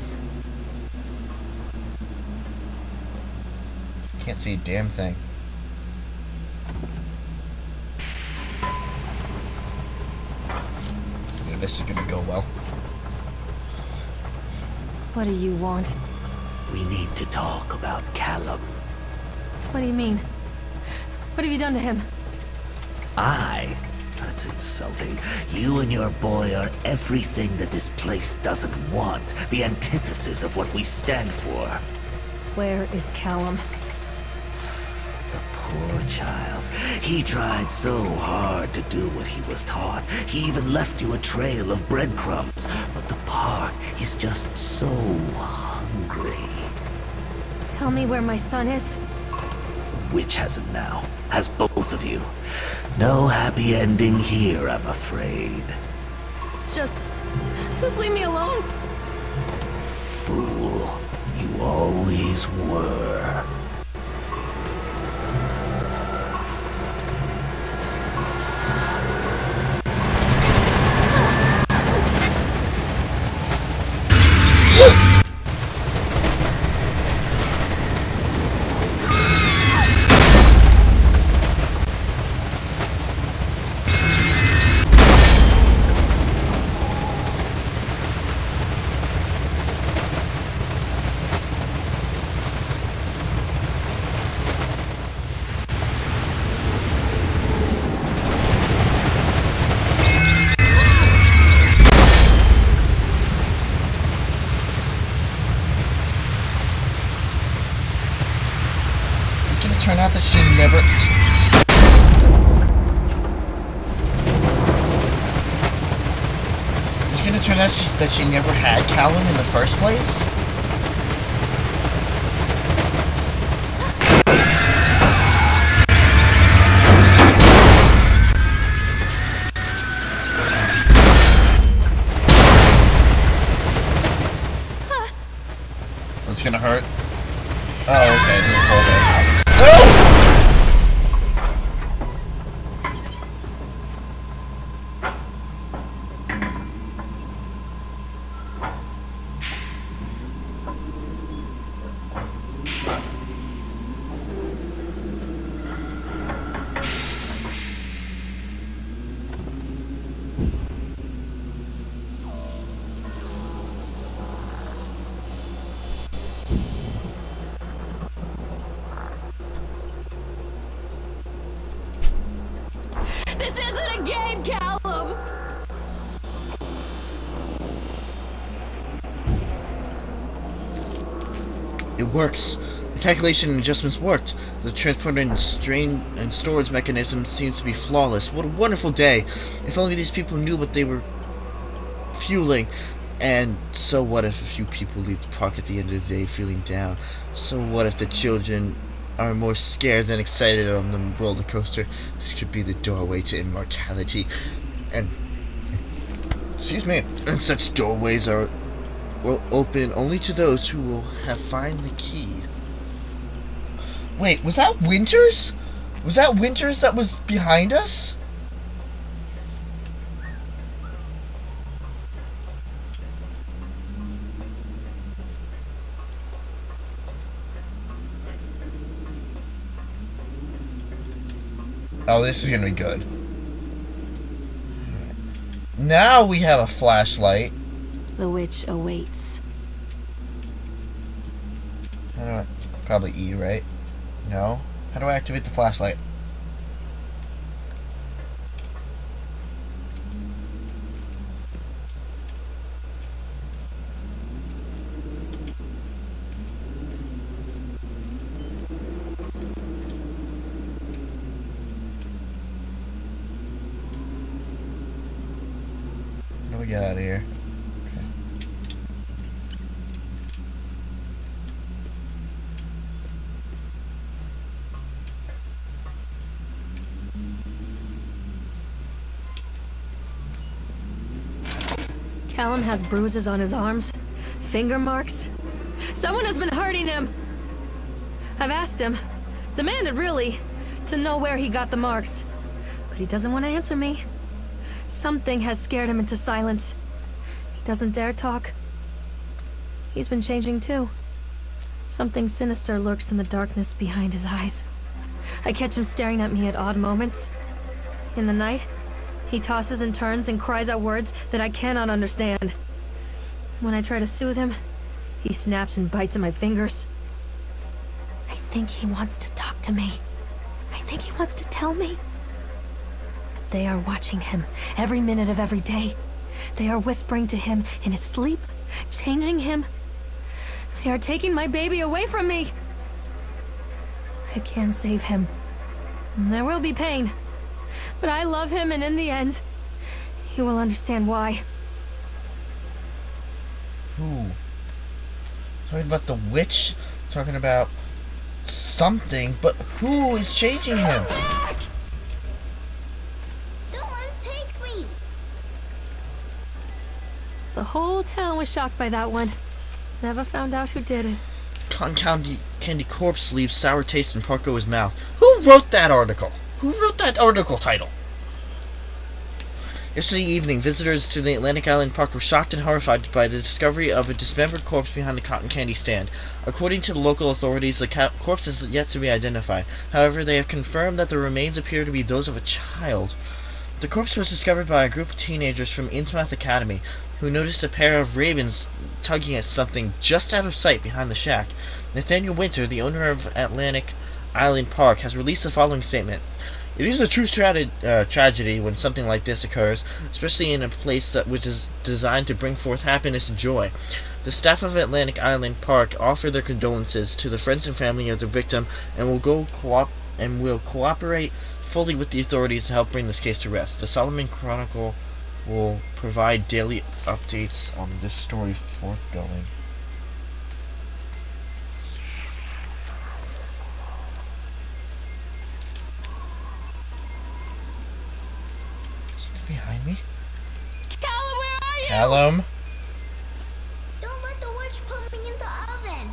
Can't see a damn thing. Yeah, this is gonna go well. What do you want? We need to talk about Callum. What do you mean? What have you done to him? That's insulting. You and your boy are everything that this place doesn't want. The antithesis of what we stand for. Where is Callum? poor child. He tried so hard to do what he was taught. He even left you a trail of breadcrumbs. But the park is just so hungry. Tell me where my son is. The witch has him now. Has both of you. No happy ending here, I'm afraid. Just leave me alone. Fool. You always were. Turn out that she never... It's gonna turn out that she never had Callum in the first place? It's gonna hurt? Oh, okay, just hold it. This isn't a game, Callum! It works. The calculation and adjustments worked. The transport and strain and storage mechanism seems to be flawless. What a wonderful day. If only these people knew what they were fueling. And so what if a few people leave the park at the end of the day feeling down? So what if the children are more scared than excited on the roller coaster? This could be the doorway to immortality. And excuse me. And such doorways will open only to those who will have find the key. Wait, was that Winters? Was that Winters that was behind us? Oh, this is gonna be good. Now we have a flashlight. The witch awaits. How do I... Probably E, right? No? How do I activate the flashlight? How do we get out of here? Okay. Callum has bruises on his arms, finger marks. Someone has been hurting him. I've asked him, demanded really, to know where he got the marks. But he doesn't want to answer me. Something has scared him into silence. He doesn't dare talk. He's been changing too. Something sinister lurks in the darkness behind his eyes. I catch him staring at me at odd moments. In the night, he tosses and turns and cries out words that I cannot understand. When I try to soothe him, he snaps and bites at my fingers. I think he wants to talk to me. I think he wants to tell me. They are watching him every minute of every day. They are whispering to him in his sleep, changing him. They are taking my baby away from me. I can save him. There will be pain. But I love him, and in the end, he will understand why. Who? Talking about the witch? Talking about something, but who is changing him? Don't let him take me. The whole town was shocked by that one. Never found out who did it. Cotton candy corpse leaves sour taste in Parko's mouth. Who wrote that article? Who wrote that article title? Yesterday evening, visitors to the Atlantic Island Park were shocked and horrified by the discovery of a dismembered corpse behind the cotton candy stand. According to the local authorities, the corpse is yet to be identified. However, they have confirmed that the remains appear to be those of a child. The corpse was discovered by a group of teenagers from Innsmouth Academy, who noticed a pair of ravens tugging at something just out of sight behind the shack. Nathaniel Winter, the owner of Atlantic Island Park, has released the following statement. It is a true tragedy when something like this occurs, especially in a place which is designed to bring forth happiness and joy. The staff of Atlantic Island Park offer their condolences to the friends and family of the victim and will cooperate fully with the authorities to help bring this case to rest. The Solomon Chronicle will provide daily updates on this story forthgoing. Behind me? Callum, where are you? Callum? Don't let the witch put me in the oven.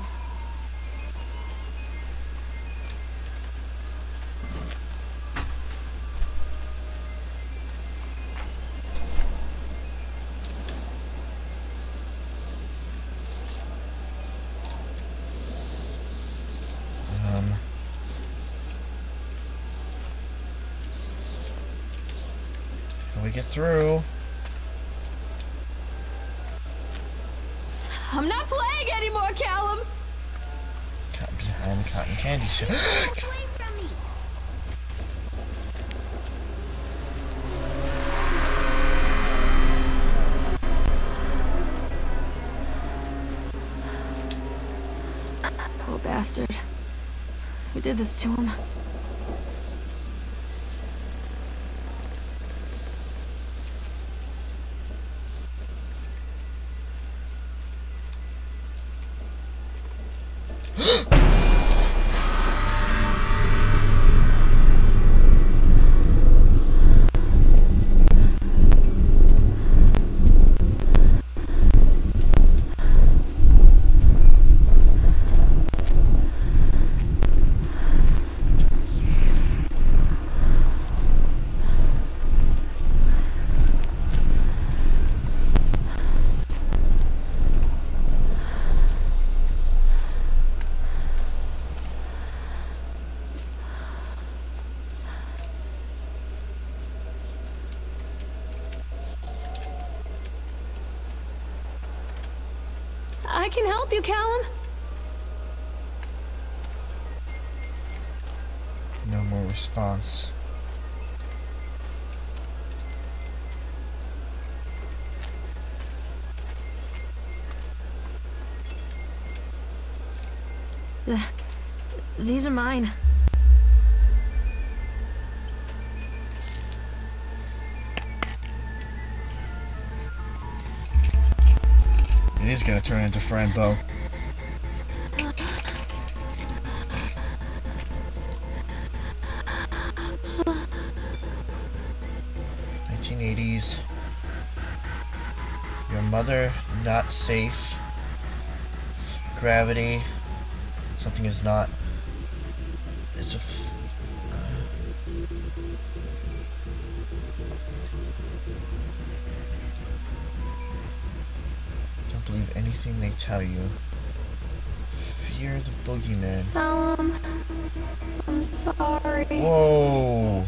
Can we get through? I'm not playing anymore, Callum. Behind the cotton candy shop. Get away from me. Poor bastard. Who did this to him? I can help you, Callum. No more response. These are mine. It is gonna turn into Frambo. '80s. Your mother not safe. Gravity. Something is not. It's a. Don't believe anything they tell you. Fear the boogeyman. Callum, I'm sorry. Whoa.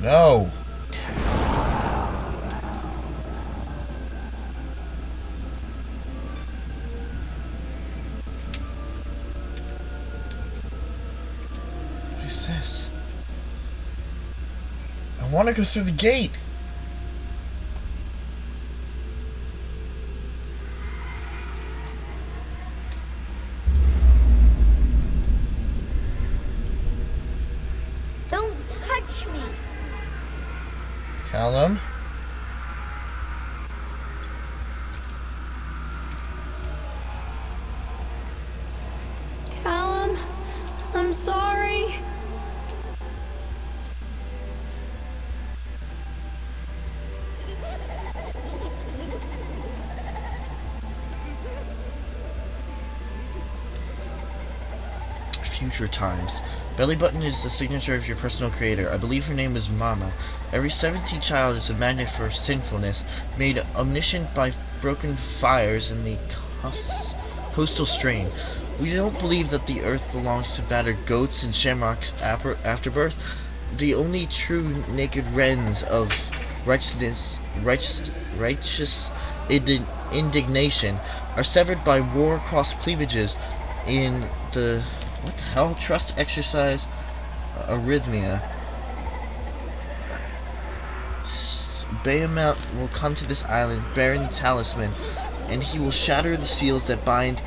No. is this? I want to go through the gate. Don't touch me. Callum? Callum, I'm sorry. Future times. Belly button is the signature of your personal creator. I believe her name is Mama. Every 17th child is a magnet for sinfulness, made omniscient by broken fires in the coastal strain. We don't believe that the earth belongs to battered goats and shamrocks afterbirth. The only true naked wrens of righteous indignation are severed by war-crossed cleavages in the what the hell? Trust exercise arrhythmia. Bahamut will come to this island bearing the talisman, and he will shatter the seals that bind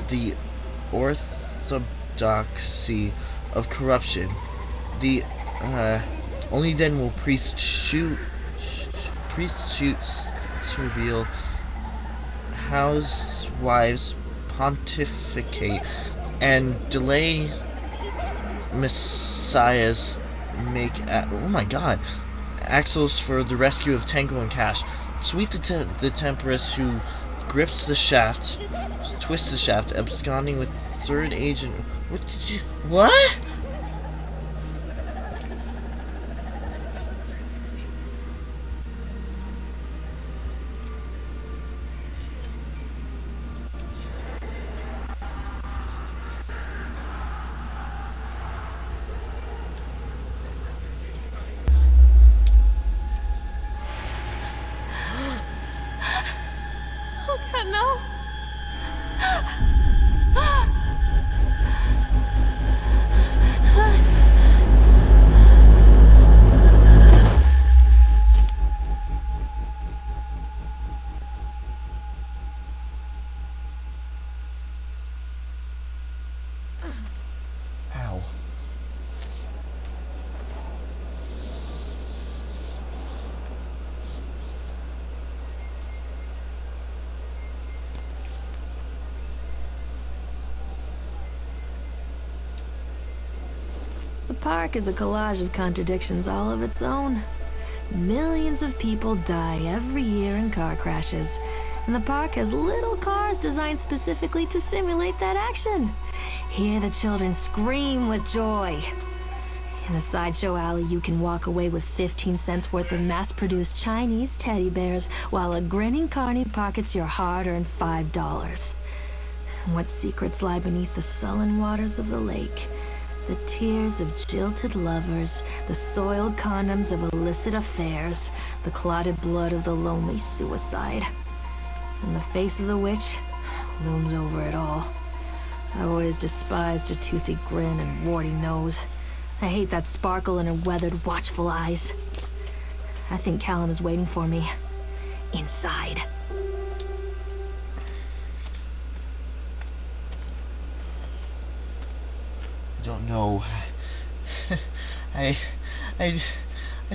the orthodoxy of corruption. The only then will priests shoot, let's reveal, housewives pontificate, and delay messiahs make oh my god, axles for the rescue of Tango and Cash. Sweet the Temperess who grips the shaft, twists the shaft, absconding with third agent. What? Oh God, no. Ow. The park is a collage of contradictions all of its own. Millions of people die every year in car crashes, and the park has little cars designed specifically to simulate that action. Hear the children scream with joy. In the sideshow alley, you can walk away with 15 cents worth of mass-produced Chinese teddy bears, while a grinning carny pockets your hard-earned $5. What secrets lie beneath the sullen waters of the lake? The tears of jilted lovers, the soiled condoms of illicit affairs, the clotted blood of the lonely suicide. And the face of the witch looms over it all. I've always despised her toothy grin and warty nose. I hate that sparkle in her weathered, watchful eyes. I think Callum is waiting for me. Inside. I don't know. I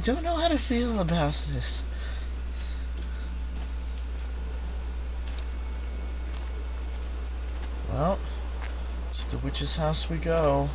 don't know how to feel about this. Well, to the witch's house we go.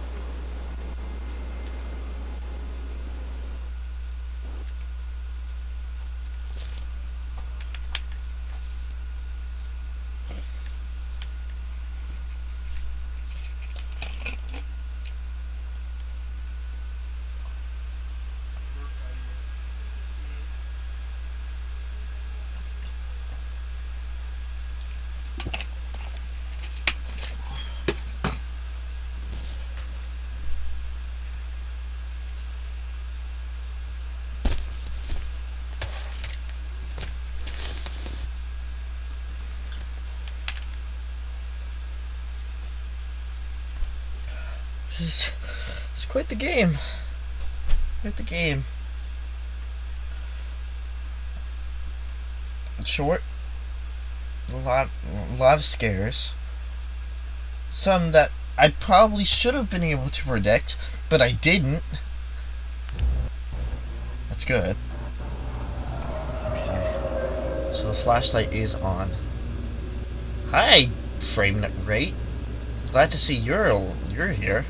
It's quite the game. Quite the game. It's short. A lot of scares. Some that I probably should have been able to predict, but I didn't. That's good. Okay. So the flashlight is on. Hi, frame rate. Glad to see you're here.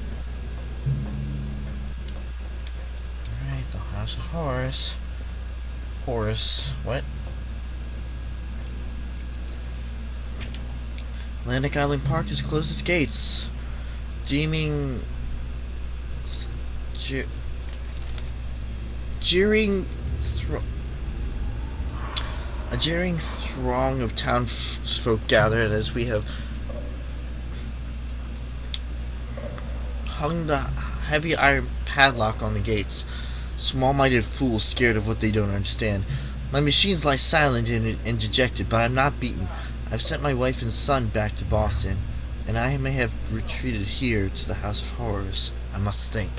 Alright, the House of Horrors. Horrors. What? Atlantic Island Park has closed its gates, deeming a jeering throng of townsfolk gathered as we have hung the heavy iron padlock on the gates. Small-minded fools scared of what they don't understand. My machines lie silent and dejected, but I'm not beaten. I've sent my wife and son back to Boston, and I may have retreated here to the House of Horrors. I must think.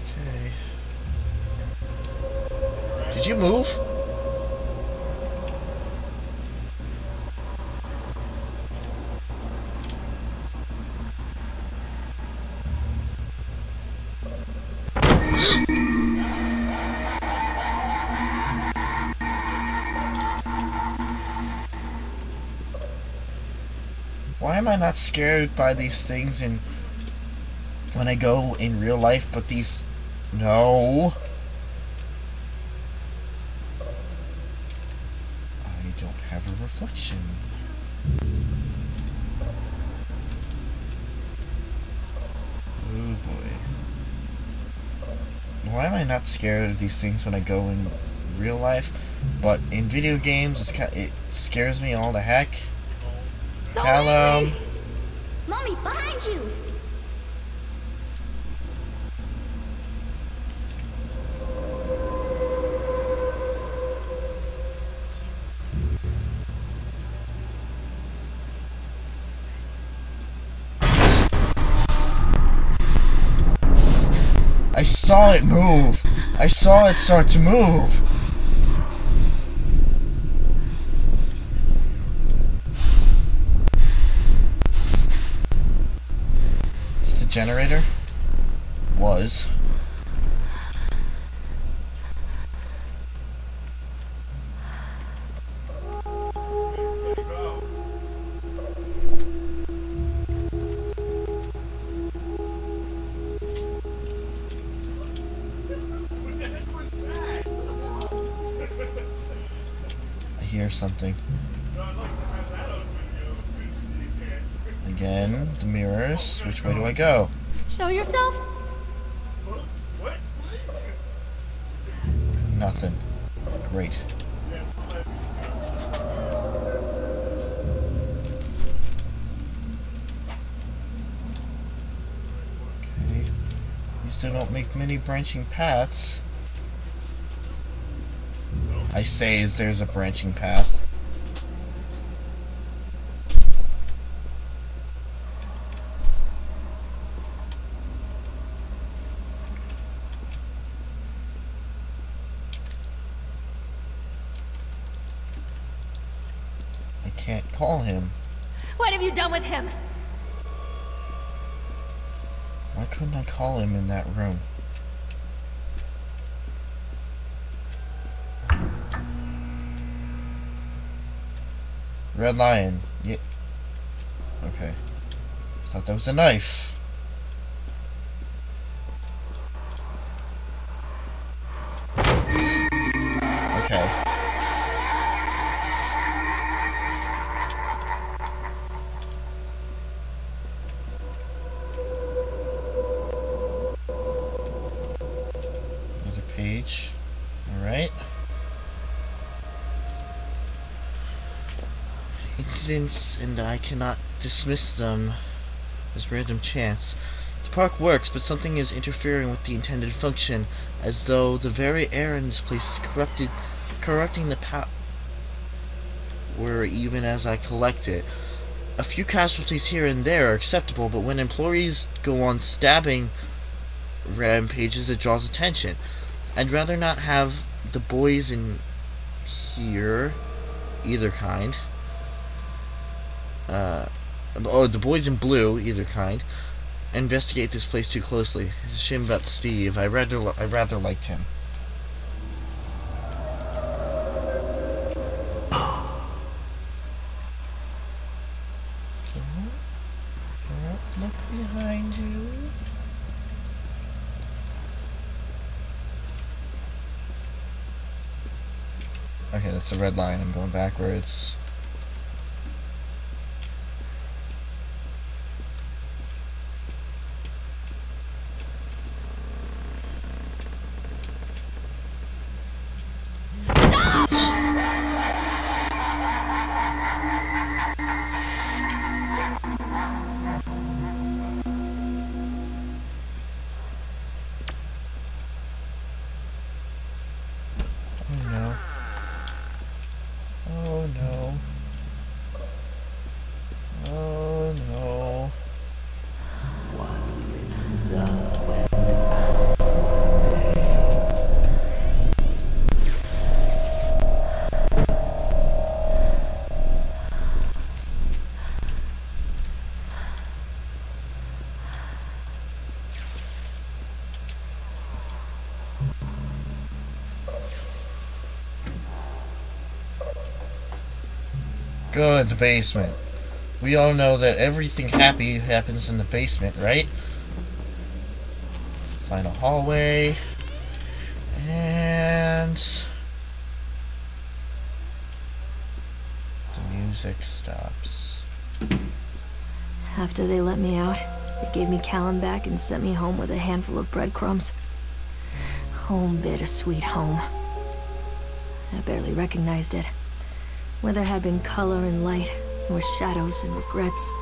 Okay. Did you move? Why am I not scared by these things when I go in real life, but these... No. I don't have a reflection. Oh boy. Why am I not scared of these things when I go in real life, but in video games it scares me all the heck? Don't Hello. leave me. Mommy, behind you. I saw it move. I saw it start to move. Generator was I hear something. Again, the mirrors. Which way do I go? Show yourself? Nothing. Great. Okay. You still don't make many branching paths. I say as there's a branching path. I can't call him. What have you done with him? Why couldn't I call him in that room? Red lion. Yeah. Okay. I thought that was a knife. Okay. Another page. Alright. Incidents, and I cannot dismiss them as random chance. The park works, but something is interfering with the intended function, as though the very air in this place is corrupting the power even as I collect it. a few casualties here and there are acceptable, but when employees go on stabbing rampages, it draws attention. I'd rather not have the boys in here, either kind. The boys in blue, either kind, investigate this place too closely. It's a shame about Steve. I rather liked him. Don't look behind you. Okay, that's a red line. I'm going backwards. Oh no. Oh no. Oh no. One little duck went out one day. Good, the basement. We all know that everything happy happens in the basement, right? Final hallway. And the music stops. After they let me out, they gave me Callum back and sent me home with a handful of breadcrumbs. Home, bittersweet home. I barely recognized it. Where there had been color and light, there were shadows and regrets.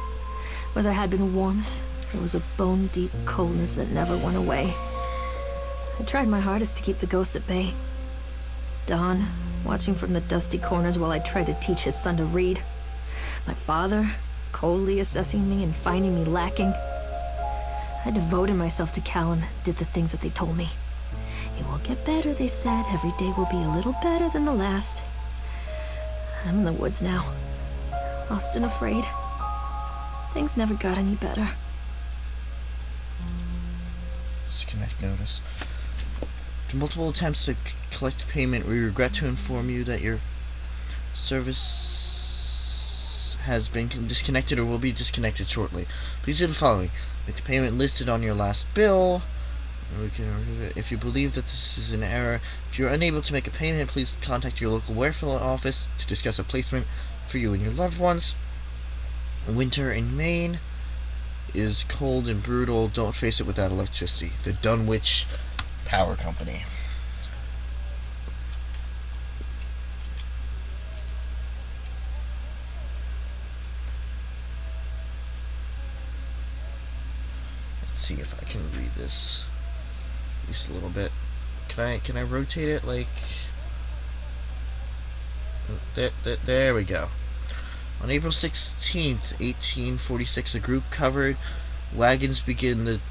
Where there had been warmth, there was a bone-deep coldness that never went away. I tried my hardest to keep the ghosts at bay. Don, watching from the dusty corners while I tried to teach his son to read. My father, coldly assessing me and finding me lacking. I devoted myself to Callum, did the things that they told me. It will get better, they said. Every day will be a little better than the last. I'm in the woods now, lost and afraid. Things never got any better. Disconnect notice. After multiple attempts to collect payment, we regret to inform you that your service has been disconnected or will be disconnected shortly. Please do the following. Make the payment listed on your last bill. If you believe that this is an error, if you're unable to make a payment, please contact your local welfare office to discuss a placement for you and your loved ones. Winter in Maine is cold and brutal. Don't face it without electricity. The Dunwich Power Company. Let's see if I can read this at least a little bit. Can I rotate it like there we go. On April 16th, 1846, a group of covered wagons began the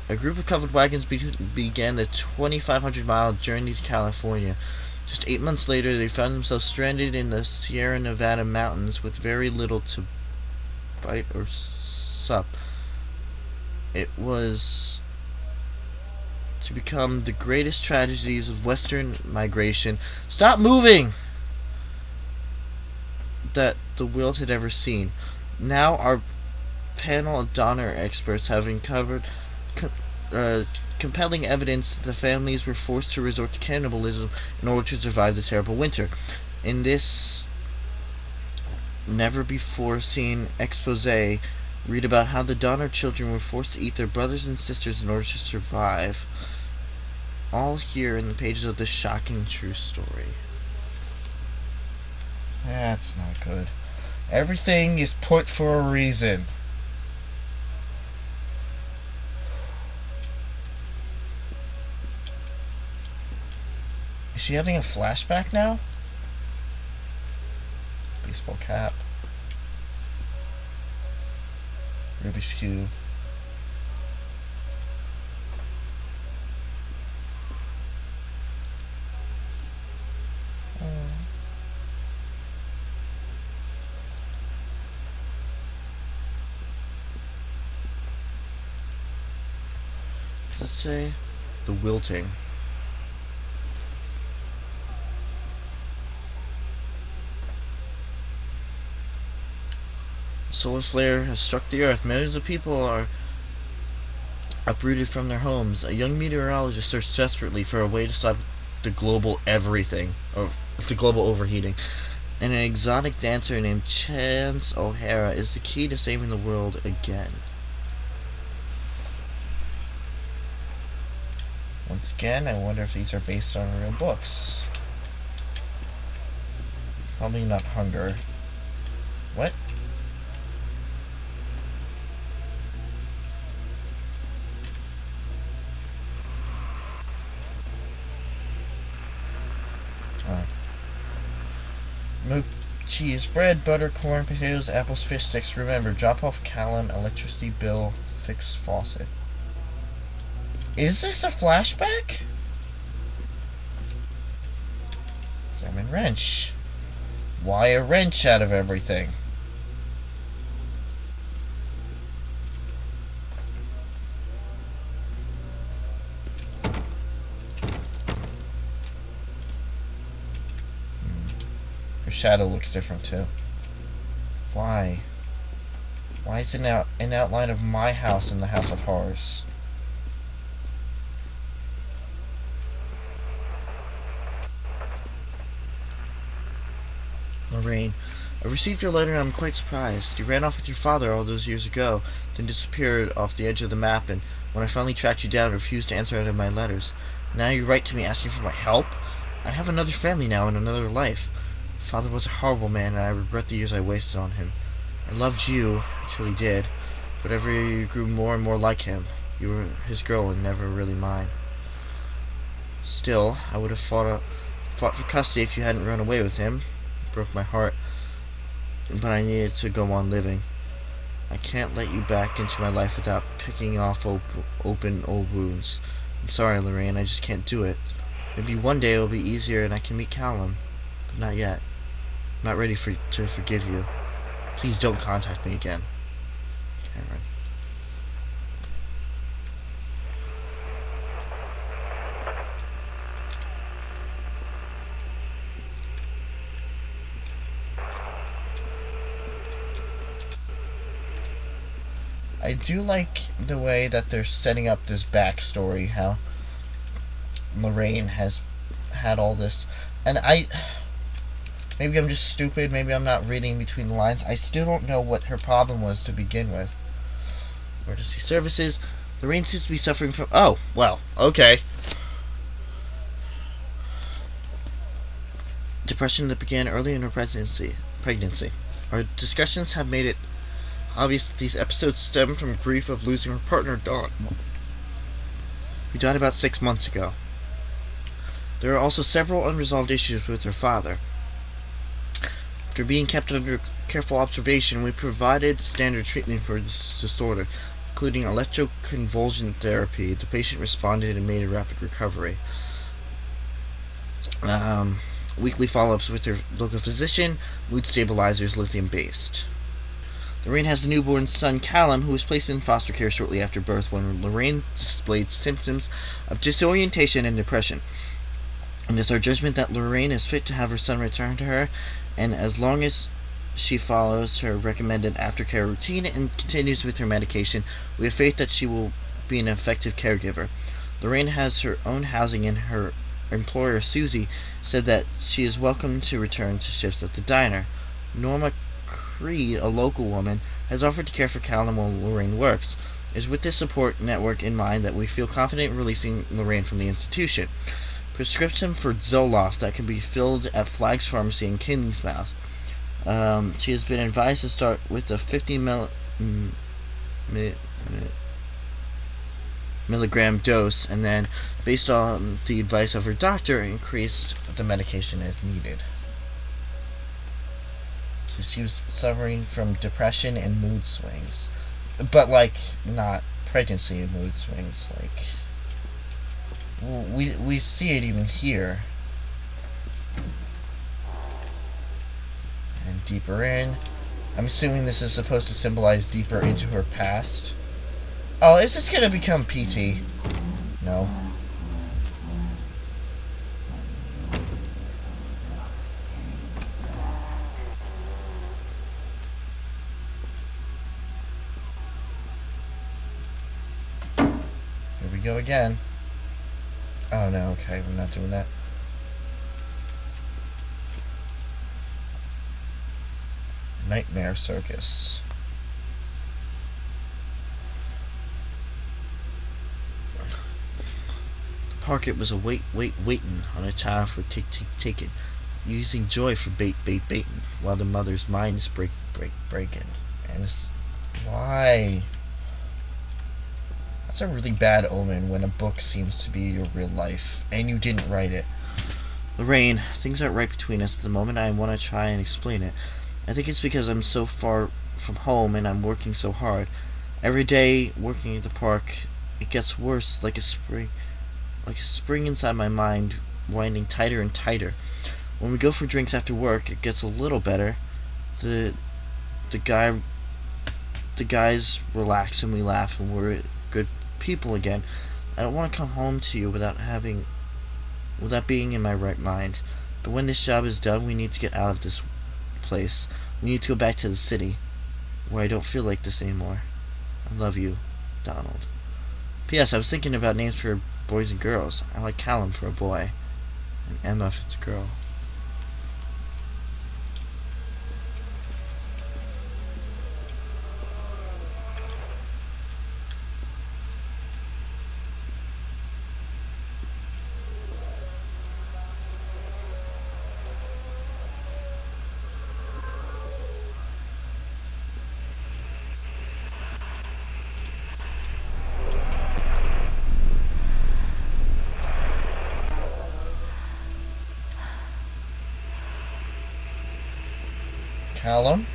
2,500-mile journey to California. Just 8 months later, they found themselves stranded in the Sierra Nevada mountains with very little to bite or sup. It was to become the greatest tragedies of Western migration. Stop moving! That the world had ever seen. Now our panel of Donner experts have uncovered compelling evidence that the families were forced to resort to cannibalism in order to survive the terrible winter. In this never-before-seen expose, read about how the Donner children were forced to eat their brothers and sisters in order to survive. All here in the pages of this shocking true story. That's not good. Everything is put for a reason. Is she having a flashback now? Baseball cap. Rubik's Cube. Let's say the wilting. A solar flare has struck the Earth. Millions of people are uprooted from their homes. A young meteorologist searched desperately for a way to stop the global everything, or the global overheating. And an exotic dancer named Chance O'Hara is the key to saving the world again. Once again, I wonder if these are based on real books. Probably not Hunger. What? Milk, cheese, bread, butter, corn, potatoes, apples, fish sticks. Remember, drop off Callum, electricity bill, fix faucet. Is this a flashback? Examine wrench. Why a wrench out of everything? Her shadow looks different too. Why? Why is it now an outline of my house in the House of Horrors? Lorraine, I received your letter and I'm quite surprised. You ran off with your father all those years ago, then disappeared off the edge of the map, and when I finally tracked you down, refused to answer any of my letters. Now you write to me asking for my help? I have another family now and another life. Father was a horrible man, and I regret the years I wasted on him. I loved you, I truly did, but every year you grew more and more like him. You were his girl and never really mine. Still, I would have fought for custody if you hadn't run away with him. It broke my heart, but I needed to go on living. I can't let you back into my life without picking off open old wounds. I'm sorry, Lorraine, I just can't do it. Maybe one day it'll be easier and I can meet Callum, but not yet. I'm not ready to forgive you. Please don't contact me again. Cameron. I do like the way that they're setting up this backstory, how Lorraine has had all this, and maybe I'm just stupid, maybe I'm not reading between the lines. I still don't know what her problem was to begin with. Emergency services. Lorraine seems to be suffering from... Oh, well, okay. Depression that began early in her pregnancy. Our discussions have made it obvious that these episodes stem from grief of losing her partner, Dawn, who died about 6 months ago. There are also several unresolved issues with her father. After being kept under careful observation, we provided standard treatment for this disorder, including electroconvulsion therapy. The patient responded and made a rapid recovery. Weekly follow-ups with her local physician, mood stabilizers, lithium-based. Lorraine has a newborn son, Callum, who was placed in foster care shortly after birth when Lorraine displayed symptoms of disorientation and depression. It is our judgment that Lorraine is fit to have her son returned to her, and as long as she follows her recommended aftercare routine and continues with her medication, we have faith that she will be an effective caregiver. Lorraine has her own housing, and her employer, Susie, said that she is welcome to return to shifts at the diner. Norma Creed, a local woman, has offered to care for Callum while Lorraine works. It is with this support network in mind that we feel confident in releasing Lorraine from the institution. Prescription for Zoloft that can be filled at Flagg's Pharmacy in Kingsmouth. She has been advised to start with a 50 milligram dose, and then, based on the advice of her doctor, increased the medication as needed. So she was suffering from depression and mood swings. But, like, not pregnancy mood swings. Like, we see it even here. And deeper in. I'm assuming this is supposed to symbolize deeper into her past. Oh, is this gonna become PT? No. Here we go again. Oh no, okay, we're not doing that. Nightmare Circus. Parkett was waiting on a child for taken, using joy for baiting, while the mother's mind is breaking. And it's, why? That's a really bad omen when a book seems to be your real life, and you didn't write it. Lorraine, things aren't right between us at the moment. I want to try and explain it. I think it's because I'm so far from home and I'm working so hard. Every day working at the park, it gets worse, like a spring inside my mind, winding tighter and tighter. When we go for drinks after work, it gets a little better. The guys relax and we laugh and we're good people again. I don't want to come home to you without being in my right mind. But when this job is done, we need to get out of this place. We need to go back to the city, where I don't feel like this anymore. I love you, Donald. P.S. I was thinking about names for boys and girls. I like Callum for a boy, and Emma if it's a girl. Callum?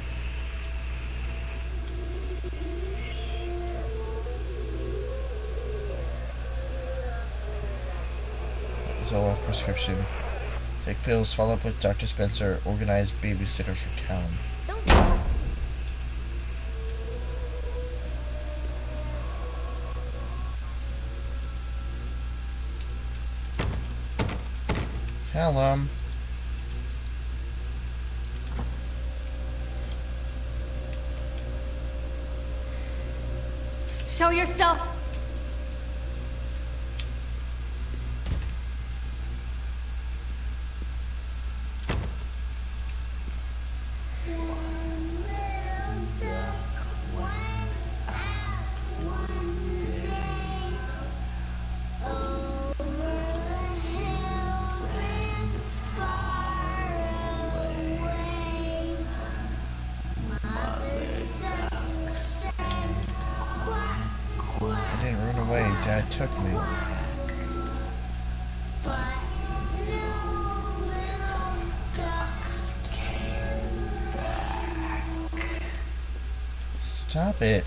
Zoloft prescription. Take pills, follow up with Dr. Spencer, organize babysitter for Callum. Callum. Show yourself! Dad took me. Stop it.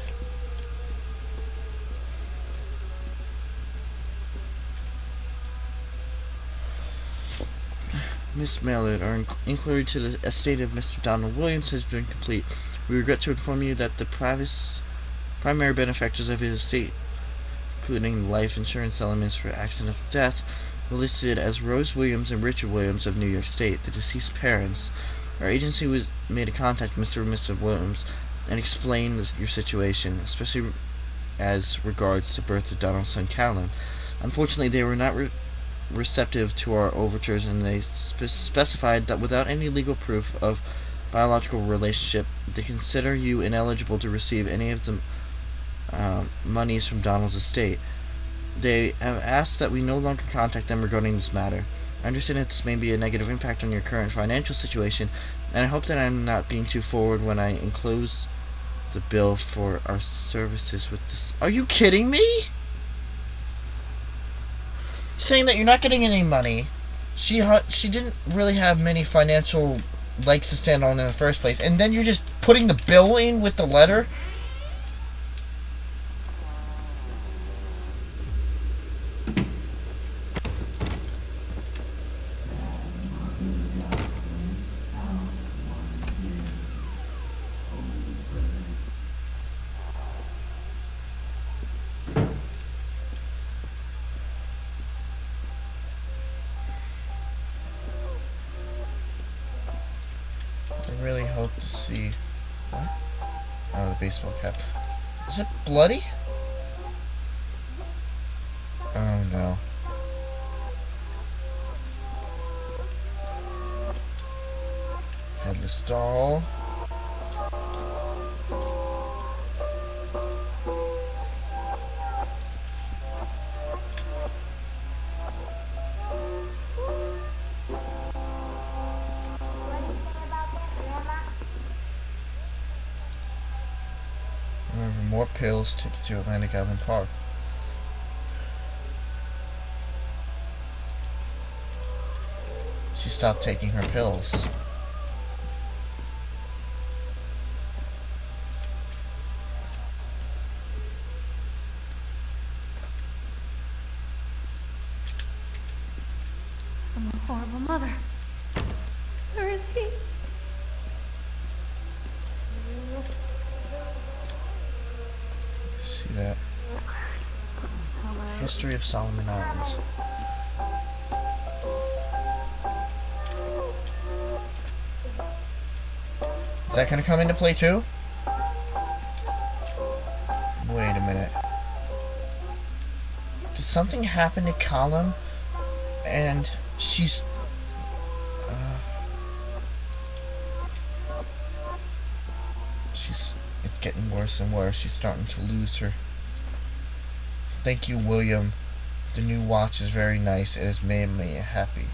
Miss Mallard, our inquiry to the estate of Mr. Donald Williams has been complete. We regret to inform you that the primary benefactors of his estate, including life insurance elements for accidental death, were listed as Rose Williams and Richard Williams of New York State, the deceased parents. Our agency was made to contact Mr. and Mrs. Williams and explain your situation, especially as regards the birth of Donald's son Callum. Unfortunately, they were not receptive to our overtures, and they specified that without any legal proof of biological relationship, they consider you ineligible to receive any of the monies from Donald's estate. They have asked that we no longer contact them regarding this matter. I understand that this may be a negative impact on your current financial situation, and I hope that I'm not being too forward when I enclose the bill for our services with this. Are you kidding me? Saying that you're not getting any money. She didn't really have many financial legs to stand on in the first place, and then you're just putting the bill in with the letter? to see. What? Oh, the baseball cap. Is it bloody? Oh no. Headless doll. Remember, more pills take you to Atlantic Island Park. She stopped taking her pills. I'm a horrible mother. Where is he? See that? History of Solomon Islands. Is that gonna come into play too? Wait a minute. Did something happen to Callum? And she's... It's getting worse and worse. She's starting to lose her. Thank you, William. The new watch is very nice. It has made me happy.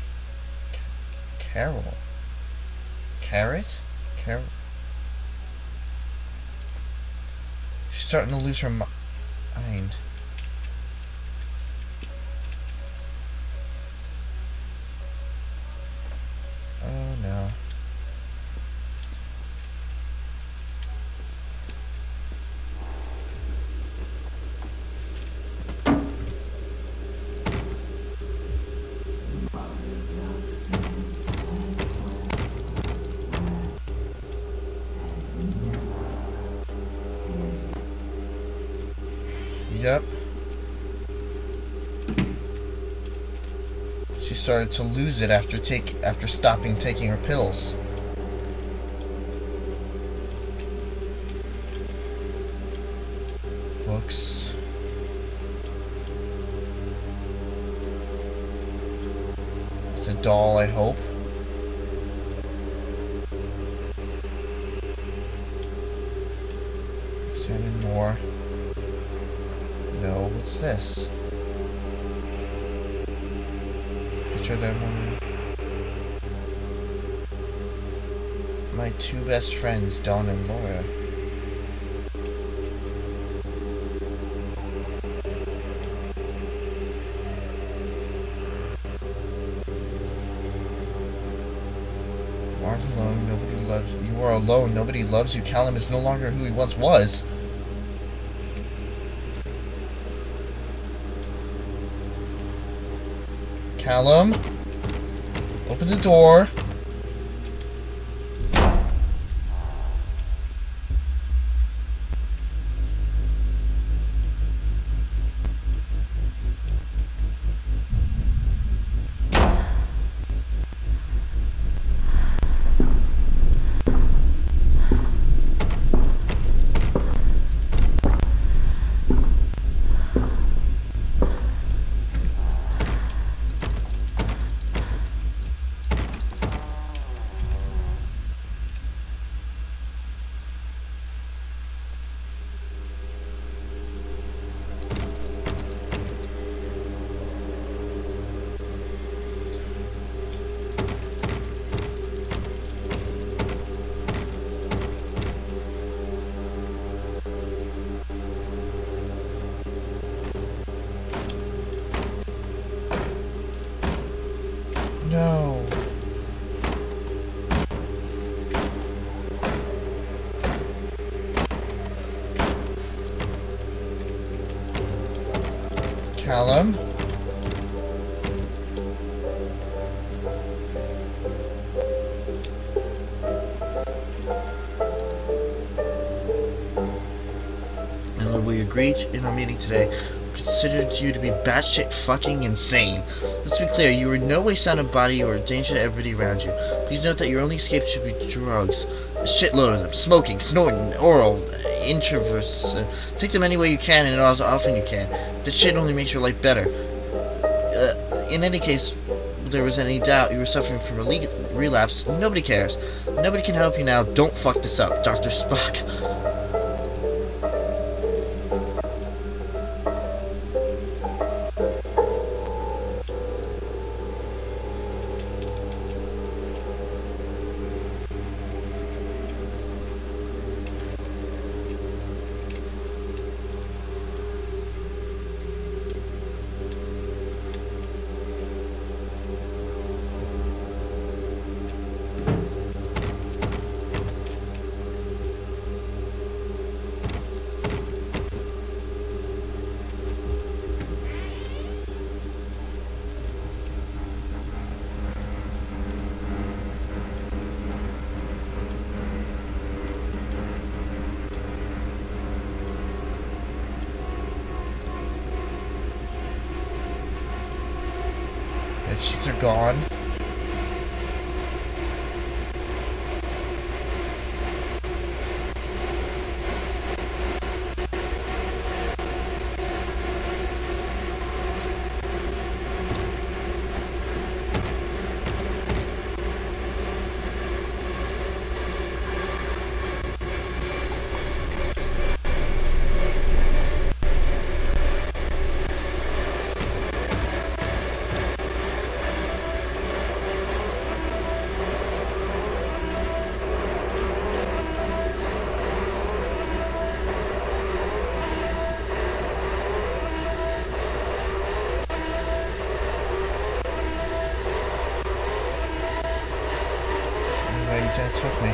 Carol. Carrot? Carol. She's starting to lose her mind. Oh no. Yep. She started to lose it after stopping taking her pills. Books. It's a doll, I hope. Examine more. No, what's this? Picture that one. My two best friends, Dawn and Laura. You aren't alone, nobody loves you. You are alone, nobody loves you. Callum is no longer who he once was. Callum, open the door. No. Callum? We agreed in our meeting today. considered you to be batshit fucking insane. Let's be clear, you are in no way sound of body or a danger to everybody around you. Please note that your only escape should be drugs. A shitload of them. Smoking, snorting, oral, intraverse. Take them any way you can and as often you can. That shit only makes your life better. In any case, if there was any doubt you were suffering from a relapse, nobody cares. Nobody can help you now. Don't fuck this up, Dr. Spock. Bed sheets are gone. That took me.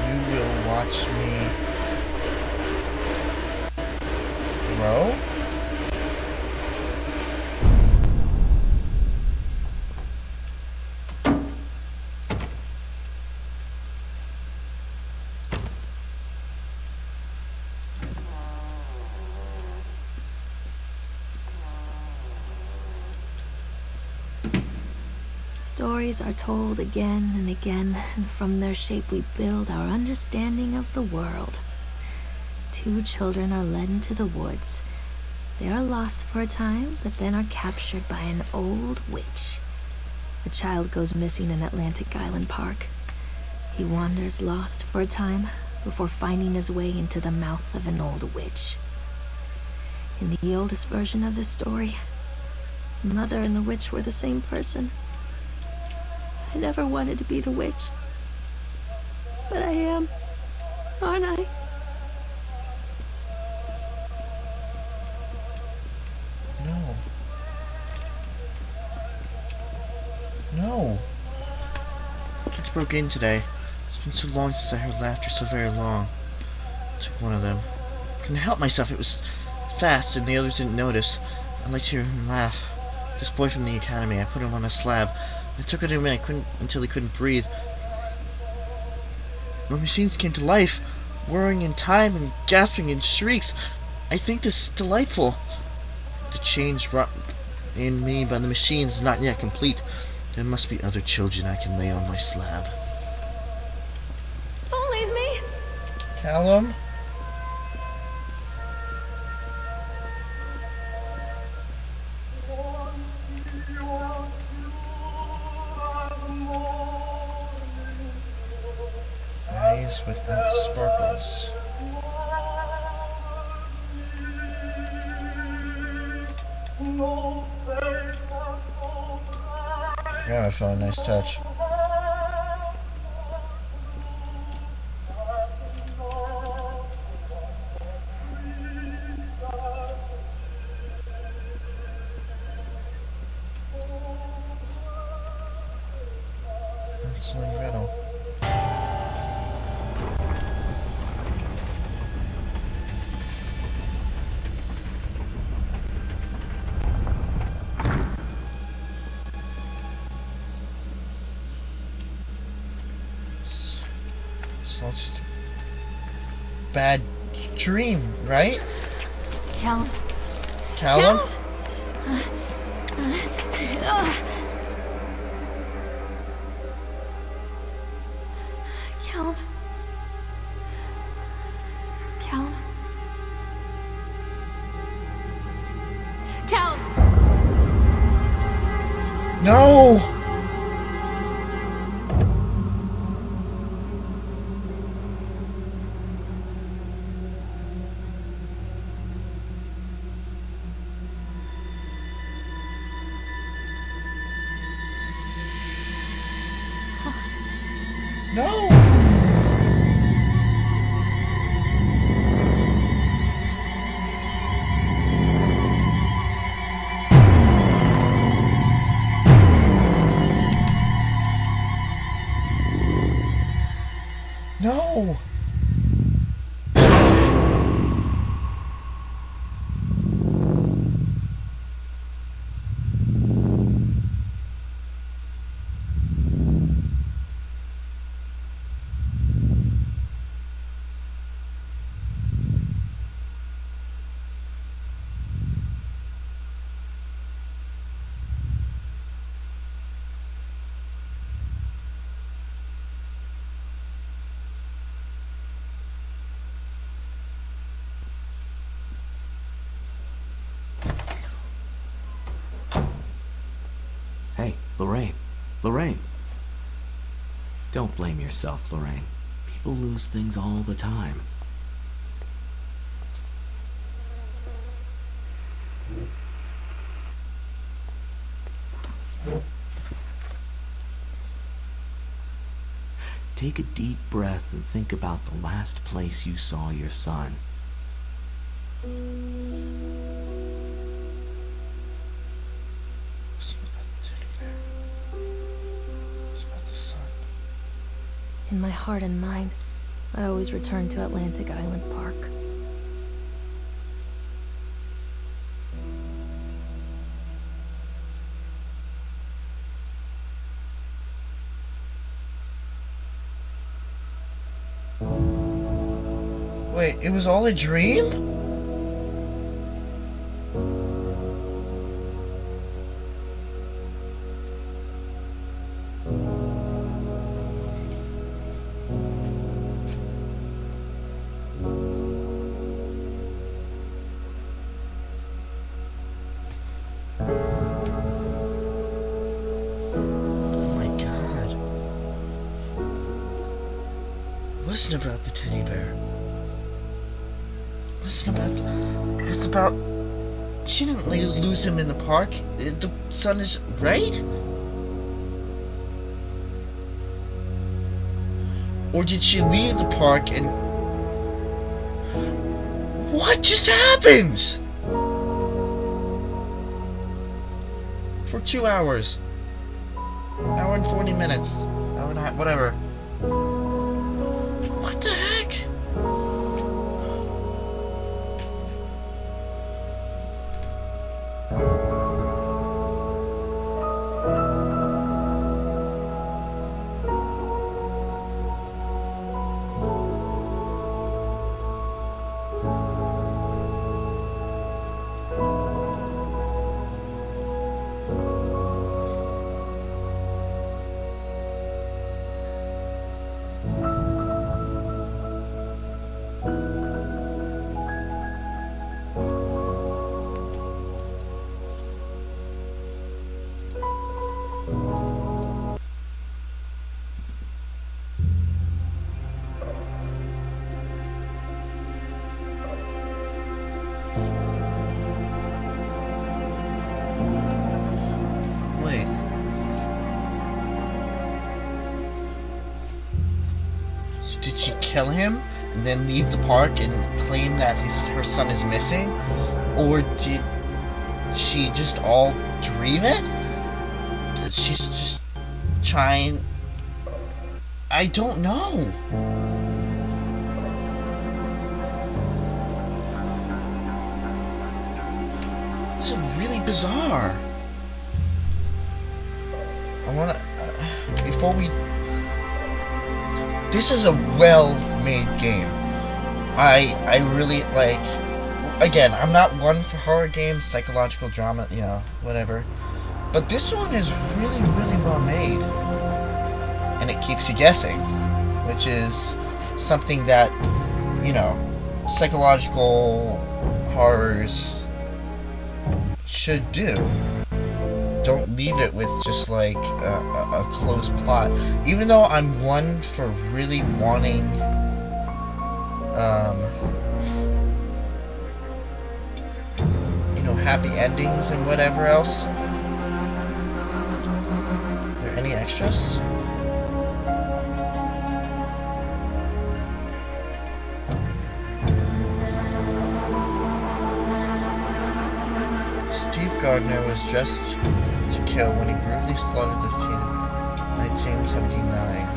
You will watch me grow? Stories are told again and again, and from their shape we build our understanding of the world. Two children are led into the woods. They are lost for a time, but then are captured by an old witch. A child goes missing in Atlantic Island Park. He wanders lost for a time before finding his way into the mouth of an old witch. In the oldest version of this story, the mother and the witch were the same person. I never wanted to be the witch. But I am, aren't I? No. No. Kids broke in today. It's been so long since I heard laughter so very long. I took one of them. Couldn't help myself. It was fast and the others didn't notice. I liked to hear him laugh. This boy from the academy, I put him on a slab. I took it to him until he couldn't breathe. My machines came to life, whirring in time and gasping in shrieks. I think this is delightful. The change wrought in me by the machines is not yet complete. There must be other children I can lay on my slab. Don't leave me! Callum? Eyes without sparkles. Gramophone, nice touch. Hansel and Gretel. So it's just a bad dream, right? Callum. Callum? Callum. Callum. Callum. No! No! No! Hey, Lorraine. Lorraine. Don't blame yourself, Lorraine. People lose things all the time. Take a deep breath and think about the last place you saw your son. It's about the teddy bear. It's about the sun. In my heart and mind, I always return to Atlantic Island Park. Wait, it was all a dream? Oh my god. Listen about the teddy bear. Listen about... It's about... She didn't lose him in the park. The sun is... Right? Or did she leave the park and... What just happened? For 2 hours. Hour and 40 minutes. Hour and a half, whatever. What the heck? Wait. So did she kill him and then leave the park and claim that her son is missing? Or did she just all dream it? That she's just trying... I don't know. This is really bizarre. I wanna... before we this is a well-made game. I really like. Again, I'm not one for horror games, psychological drama, whatever. But this one is really, really well made, and it keeps you guessing, which is something that psychological horrors should do. Don't leave it with just like a closed plot. Even though I'm one for really wanting happy endings and whatever else. Are there any extras? Steve Gardner was dressed to kill when he brutally slaughtered this teen in 1979.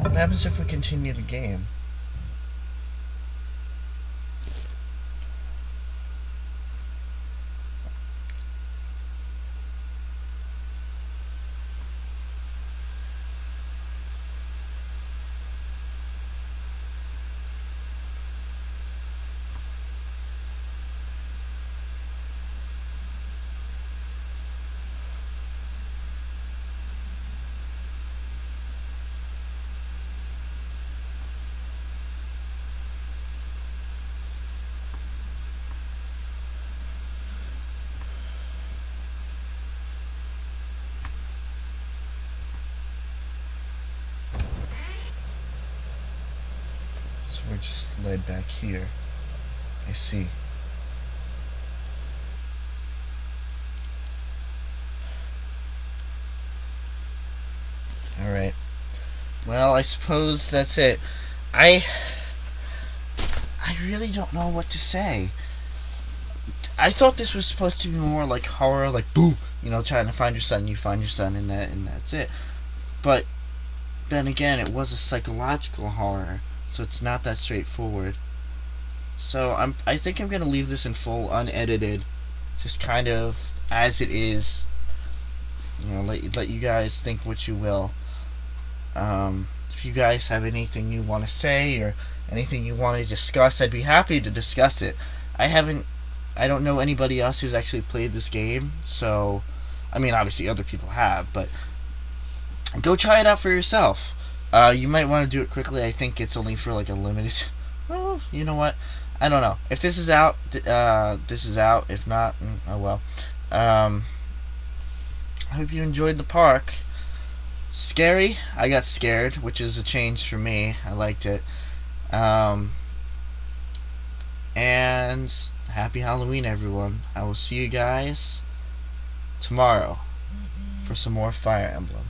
What happens if we continue the game? So we're just led back here. I see. Alright. Well, I suppose that's it. I really don't know what to say. I thought this was supposed to be more like horror, like boom, trying to find your son, you find your son, and that's it. But then again, it was a psychological horror, so it's not that straightforward. So I think I'm gonna leave this in full unedited, just kind of as it is. Let you guys think what you will. If you guys have anything you want to say or anything you want to discuss, I'd be happy to discuss it. I don't know anybody else who's actually played this game, so I mean, obviously other people have, but go try it out for yourself. You might want to do it quickly. I think it's only for like a limited. Well, you know what? I don't know. If this is out, this is out. If not, oh well. I hope you enjoyed the park. Scary. I got scared, which is a change for me. I liked it. And happy Halloween, everyone. I will see you guys tomorrow for some more Fire Emblem.